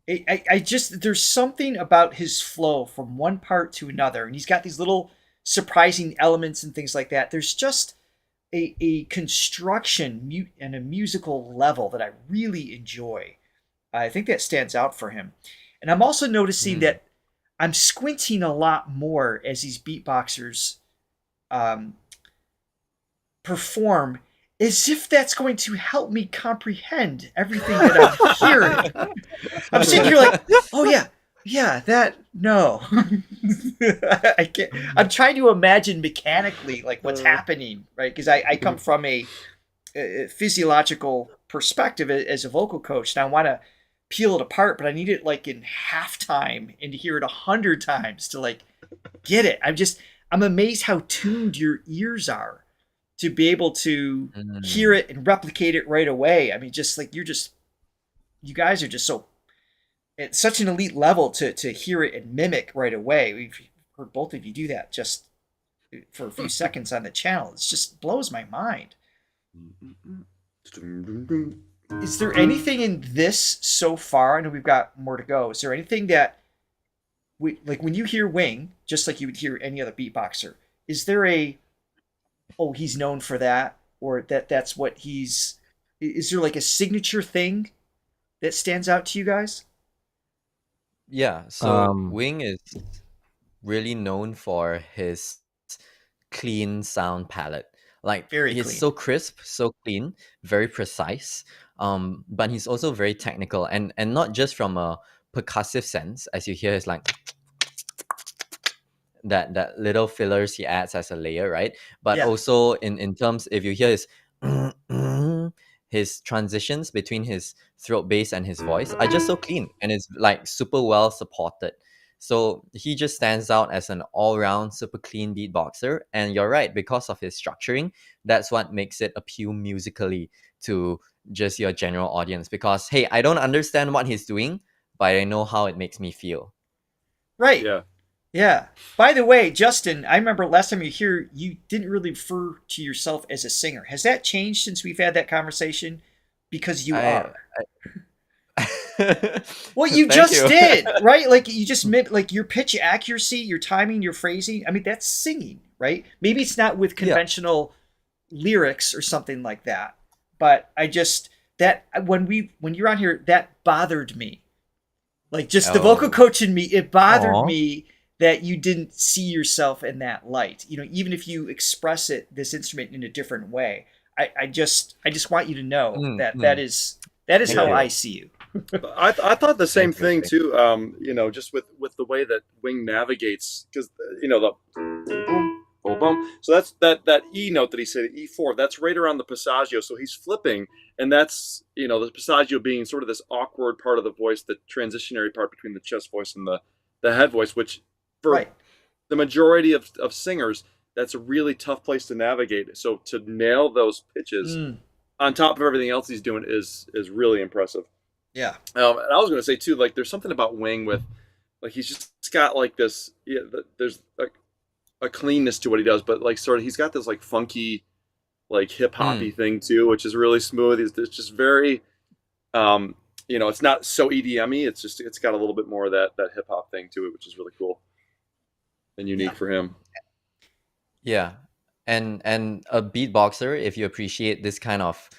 I just, there's something about his flow from one part to another, and he's got these little surprising elements and things like that. There's just a construction and a musical level that I really enjoy. I think that stands out for him. And I'm also noticing that I'm squinting a lot more as these beatboxers perform, as if that's going to help me comprehend everything that I'm hearing. I'm sitting here like, oh yeah, that, no. I can't. I'm trying to imagine mechanically like what's happening, right? Because I come from a physiological perspective as a vocal coach, and I want to peel it apart, but I need it like in halftime and to hear it 100 times to like get it. I'm amazed how tuned your ears are to be able to hear it and replicate it right away. I mean, just like you guys are just so, at such an elite level to hear it and mimic right away. We've heard both of you do that just for a few seconds on the channel. It just blows my mind. Is there anything in this so far? I know we've got more to go. Is there anything that like when you hear Wing, just like you would hear any other beatboxer, is there he's known for that, or that's what is there like a signature thing that stands out to you guys? Yeah, so Wing is really known for his clean sound palette. Like, Very he's clean. so crisp, so clean, very precise. But he's also very technical, and not just from a percussive sense, as you hear, it's like that little fillers he adds as a layer, right? But also in terms, if you hear his transitions between his throat bass and his voice are just so clean, and it's like super well supported. So he just stands out as an all-round super clean beatboxer. And you're right, because of his structuring, that's what makes it appeal musically to just your general audience. Because, hey, I don't understand what he's doing, but I know how it makes me feel. Right. Yeah. Yeah. By the way, Justin, I remember last time you were here, you didn't really refer to yourself as a singer. Has that changed since we've had that conversation? Because you are. Well, you just did, right? Like you just meant like your pitch accuracy, your timing, your phrasing. I mean, that's singing, right? Maybe it's not with conventional lyrics or something like that. But I just, that when you're on here, that bothered me. Like just the vocal coach in me, it bothered me that you didn't see yourself in that light. You know, even if you express this instrument in a different way, I just want you to know that is how I see you. I thought the same thing too. You know, just with the way that Wing navigates, because you know the boom, boom, boom. So that's that E note that he said, E4. That's right around the passaggio. So he's flipping, and that's, you know, the passaggio being sort of this awkward part of the voice, the transitionary part between the chest voice and the head voice, which for the majority of singers, that's a really tough place to navigate. So to nail those pitches on top of everything else he's doing is really impressive. Yeah. And I was going to say too, like there's something about Wing with, like he's just got like this. Yeah, there's a cleanness to what he does, but like sort of he's got this like funky, like hip hoppy thing too, which is really smooth. It's just very, you know, it's not so EDM-y. It's got a little bit more of that hip hop thing to it, which is really cool and unique for him. Yeah, and a beatboxer, if you appreciate this kind of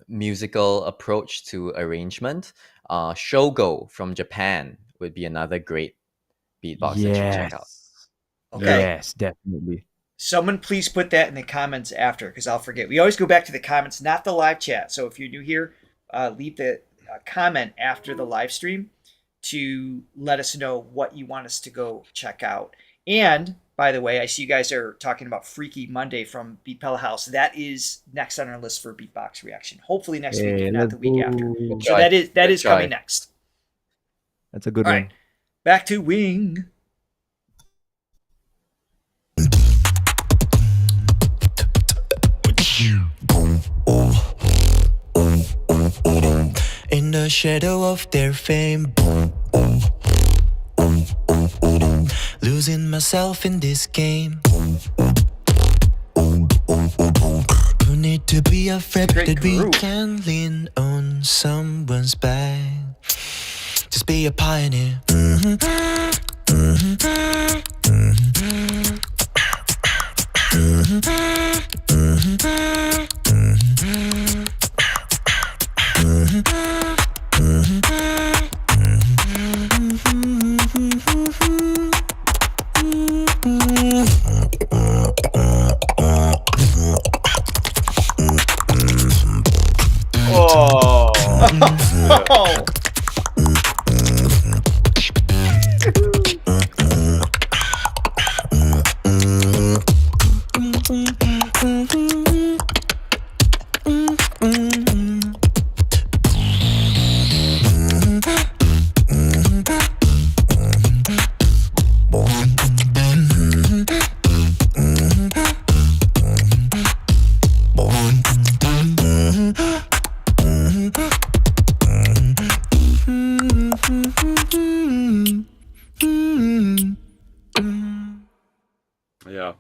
musical approach to arrangement, Shogo from Japan would be another great beatboxer to check out. Okay. Yes, definitely. Someone please put that in the comments after, because I'll forget. We always go back to the comments, not the live chat. So if you're new here, leave the comment after the live stream to let us know what you want us to go check out. And by the way, I see you guys are talking about Freaky Monday from Beat Pella House. That is next on our list for Beatbox reaction. Hopefully next week, if not the week after. So that is coming next. That's a good All one. right, back to Wing. In the shadow of their fame, losing myself in this game. Putting need to be afraid Great that we group. can lean on someone's back. Just be a pioneer. Oh. Oh. Yeah.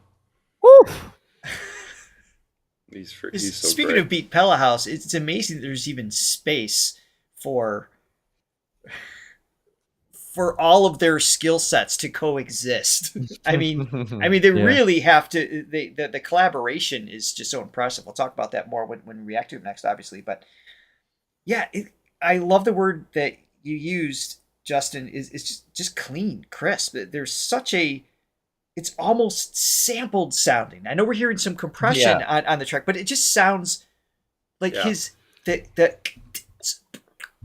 He's so Speaking great. of Beat Pella House, it's amazing that there's even space for all of their skill sets to coexist. I mean, they really have to. The collaboration is just so impressive. We'll talk about that more when we react to it next, obviously. But yeah, I love the word that you used, Justin. Is just clean, crisp. There's such a it's almost sampled sounding. I know we're hearing some compression on the track, but it just sounds like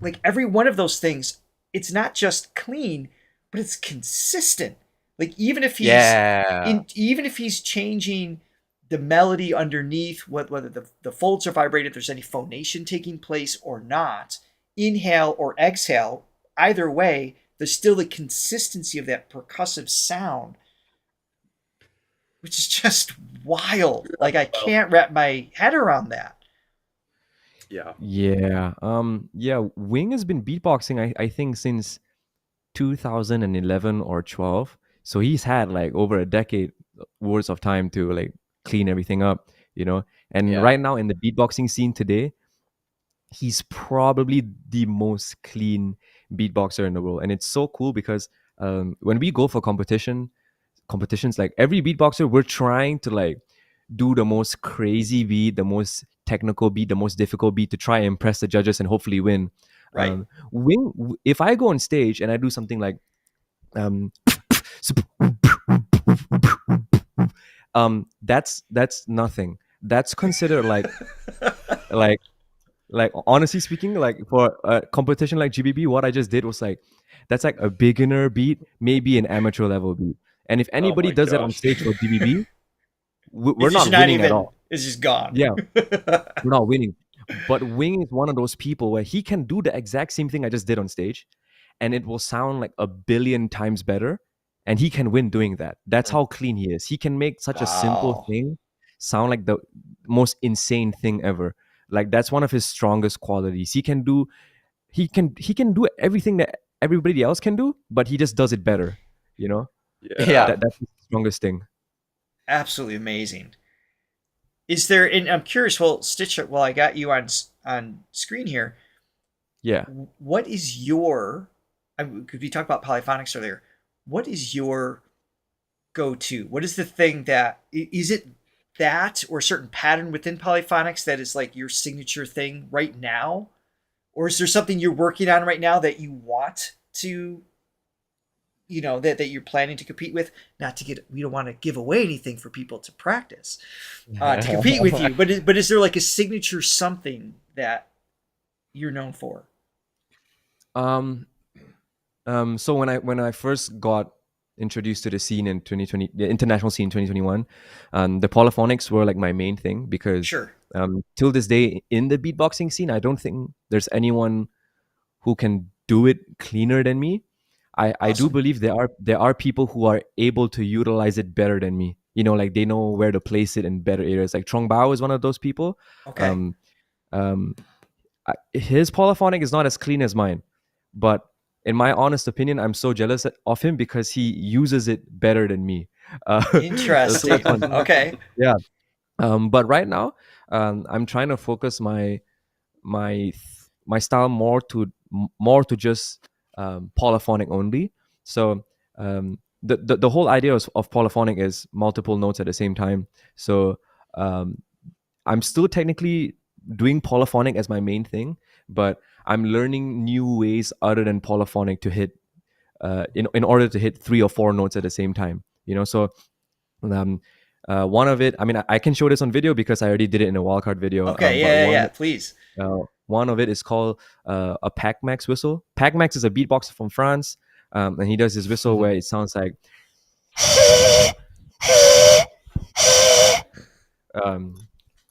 like every one of those things. It's not just clean, but it's consistent. Like even if he's changing the melody underneath, whether the folds are vibrated, if there's any phonation taking place or not, inhale or exhale, either way, there's still the consistency of that percussive sound, which is just wild. Like I can't wrap my head around that. Yeah. Yeah. Wing has been beatboxing, I think, since 2011 or 12. So he's had like over a decade worth of time to like clean everything up, you know. And right now in the beatboxing scene today, he's probably the most clean beatboxer in the world. And it's so cool because when we go for competitions, like every beatboxer, we're trying to like do the most crazy beat, the most technical beat, the most difficult beat to try and impress the judges and hopefully win. Right. If I go on stage and I do something like that's nothing. That's considered like honestly speaking, like for a competition like GBB, what I just did was like that's like a beginner beat, maybe an amateur level beat. And if anybody does that on stage for GBB, we're not winning at all. It's just gone. Yeah, we're not winning. But Wing is one of those people where he can do the exact same thing I just did on stage, and it will sound like 1 billion times better, and he can win doing that. That's how clean he is. He can make such a simple thing sound like the most insane thing ever. Like that's one of his strongest qualities. He can do everything that everybody else can do, but he just does it better. You know? Yeah. That's his strongest thing. Absolutely amazing. Is there? And I'm curious. Well, Stitcher. Well, I got you on screen here. Yeah. What is your? Because we talked about polyphonics earlier. What is your go-to? What is the thing that is it that or a certain pattern within polyphonics that is like your signature thing right now, or is there something you're working on right now that you want to? You know, that you're planning to compete with, we don't want to give away anything for people to practice, to compete with you. But is there like a signature something that you're known for? So when I first got introduced to the scene in 2020, the international scene in 2021, the polyphonics were like my main thing because till this day in the beatboxing scene, I don't think there's anyone who can do it cleaner than me. I do believe there are people who are able to utilize it better than me. You know, like they know where to place it in better areas. Like Trong Bao is one of those people. Okay. His polyphonic is not as clean as mine, but in my honest opinion, I'm so jealous of him because he uses it better than me. Interesting. Okay. Yeah. But right now, I'm trying to focus my style more to just polyphonic only. So the whole idea of polyphonic is multiple notes at the same time. So I'm still technically doing polyphonic as my main thing, but I'm learning new ways other than polyphonic to hit in order to hit 3 or 4 notes at the same time. So one of it, I mean, I can show this on video because I already did it in a Wildcard video. Okay, yeah, please. One of it is called a Pac-Max whistle. Pac-Max is a beatboxer from France, and he does this whistle where it sounds like.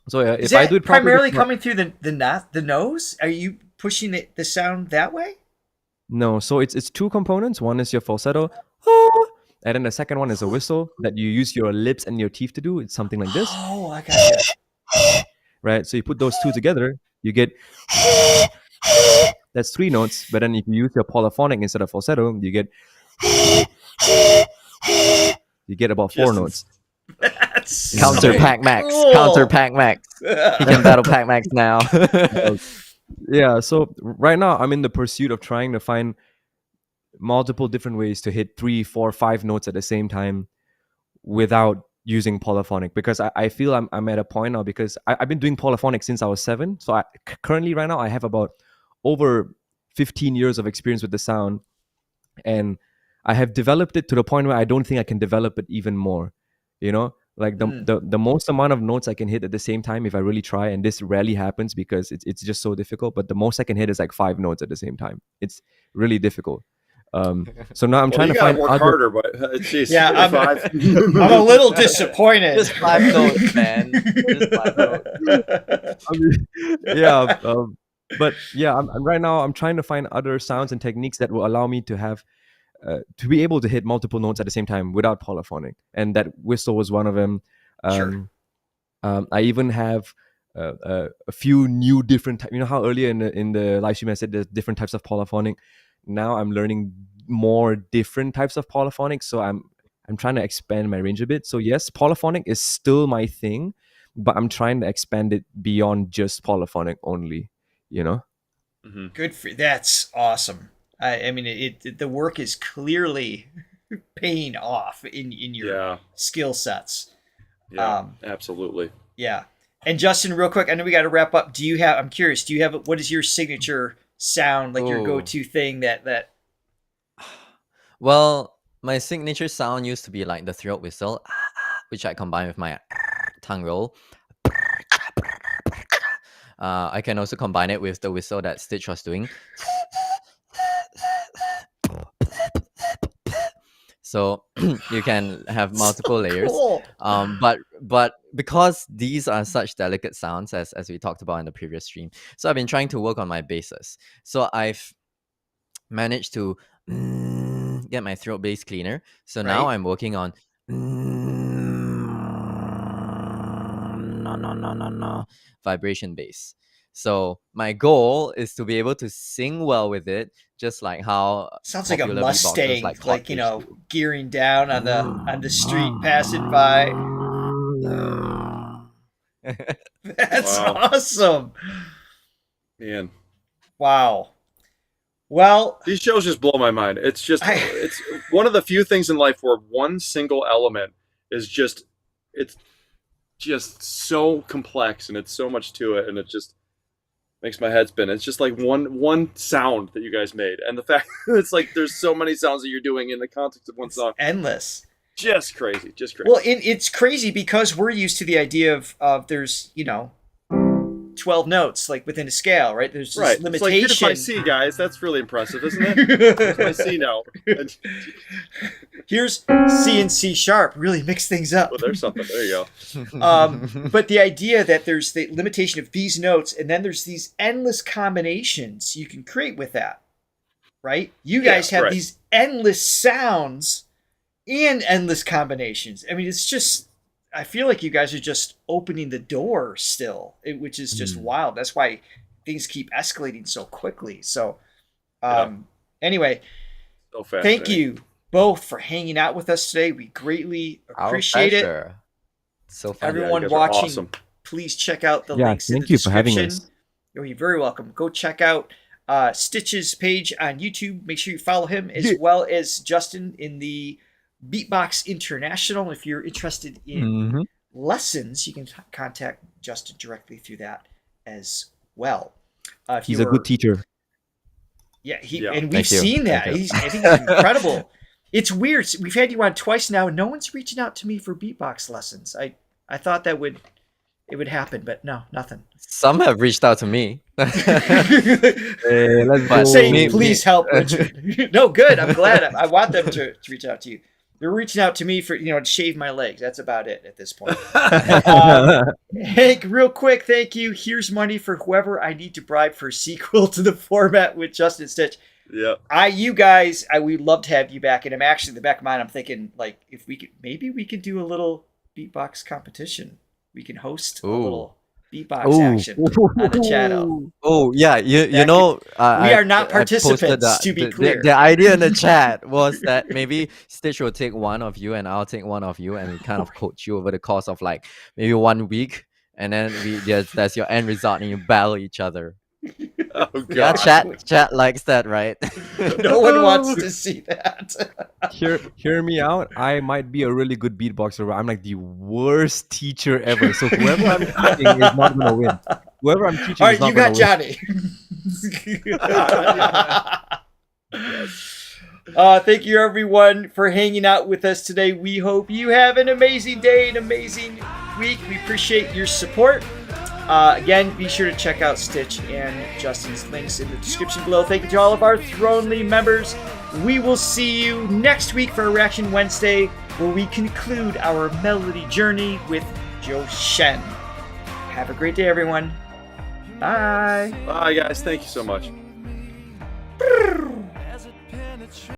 So Is if I that do it primarily properly, coming through the nose? Are you pushing the sound that way? no. So it's 2 components. One is your falsetto, and then the second one is a whistle that you use your lips and your teeth to do. It's something like this, Oh, I got you. right? So you put those 2 together, you get. That's 3 notes. But then if you use your polyphonic instead of falsetto, you get about 4 notes. That's Counter so Pac-Max. cool. Counter Pac-Max. He can battle Pac-Max now. Yeah, so right now I'm in the pursuit of trying to find multiple different ways to hit 3, 4, 5 notes at the same time without using polyphonic, because I feel I'm at a point now, because I've been doing polyphonic since I was 7. So currently right now I have about over 15 years of experience with the sound, and I have developed it to the point where I don't think I can develop it even more. Like the most amount of notes I can hit at the same time if I really try, and this rarely happens because it's just so difficult, but the most I can hit is like 5 notes at the same time. It's really difficult. So now I'm trying to find work harder, but geez, Yeah, I'm 5. I'm a little disappointed. Just 5 notes, man. Just 5 notes. Yeah, but yeah, right now I'm trying to find other sounds and techniques that will allow me to have to be able to hit multiple notes at the same time without polyphonic, and that whistle was one of them. Sure. I even have a few new different types. You know how earlier in the live stream I said there's different types of polyphonic. Now I'm learning more different types of polyphonic, so I'm trying to expand my range a bit. So yes, polyphonic is still my thing, but I'm trying to expand it beyond just polyphonic only. Good for that's awesome. I mean, the work is clearly paying off in your skill sets. Yeah, absolutely. Yeah. And Justin, real quick, I know we got to wrap up. I'm curious, what is your signature sound, like your go-to thing that? Well, my signature sound used to be like the throat whistle, which I combine with my tongue roll. I can also combine it with the whistle that Stitch was doing. So you can have multiple layers. Cool. But because these are such delicate sounds, as we talked about in the previous stream, so I've been trying to work on my basses. So I've managed to get my throat bass cleaner. So now I'm working on vibration bass. So my goal is to be able to sing well with it, just like how sounds like a popular Mustang, beatboxers like gearing down on the street, passing by. That's awesome, man. Wow. Well, these shows just blow my mind. It's just it's one of the few things in life where one single element is just so complex, and it's so much to it, and it just makes my head spin. It's just like one sound that you guys made, and the fact it's like there's so many sounds that you're doing in the context of one song. Endless. Just crazy. Well, it's crazy because we're used to the idea of there's 12 notes like within a scale, right? There's this limitation. It's like, here's my C, guys. That's really impressive, isn't it? Here's my C note. Here's C and C sharp. Really mix things up. Well, there's something. There you go. But the idea that there's the limitation of these notes, and then there's these endless combinations you can create with that, right? You guys have these endless sounds and endless combinations. I mean, it's just, I feel like you guys are just opening the door still, which is just wild. That's why things keep escalating so quickly. So, anyway, thank you both for hanging out with us today. We greatly appreciate it. So fun. Everyone watching, please check out the Yeah, links in the thank you for having description. us. You're very welcome. Go check out Stitch's page on YouTube. Make sure you follow him, as well as Justin in the Beatbox International. If you're interested in lessons, you can contact Justin directly through that as well. He's a good teacher. Yeah, Yeah. and we've Thank you. seen that. Thank you. I think he's incredible. It's weird. We've had you on twice now. No one's reaching out to me for beatbox lessons. I thought that would happen, but no, nothing. Some have reached out to me. Hey, let's But go. Saying, please help Richard. No, good. I'm glad. I want them to reach out to you. They're reaching out to me for, to shave my legs. That's about it at this point. Hank, real quick, thank you. Here's money for whoever I need to bribe for a sequel to the format with Justin Stitch. Yeah. You guys, we'd love to have you back. And I'm actually, in the back of my mind, I'm thinking, like, if we could, maybe we could do a little beatbox competition. We can host a little beatbox action on the channel. Oh yeah, you know, we are not I posted participants, to be clear. The idea in the chat was that maybe Stitch will take one of you and I'll take one of you, and we kind of coach you over the course of like maybe 1 week, and then that's your end result, and you battle each other. Oh Yeah, god. chat likes that, right? No one wants to see that. Hear me out. I might be a really good beatboxer, but I'm like the worst teacher ever. So whoever I'm teaching is not gonna win. Whoever I'm teaching All right, is not you got gonna Johnny. Thank you, everyone, for hanging out with us today. We hope you have an amazing day, an amazing week. We appreciate your support. Again, be sure to check out Stitch and Justin's links in the description below. Thank you to all of our Thronely members. We will see you next week for Reaction Wednesday, where we conclude our melody journey with Joe Shen. Have a great day, everyone. Bye. Bye, guys. Thank you so much.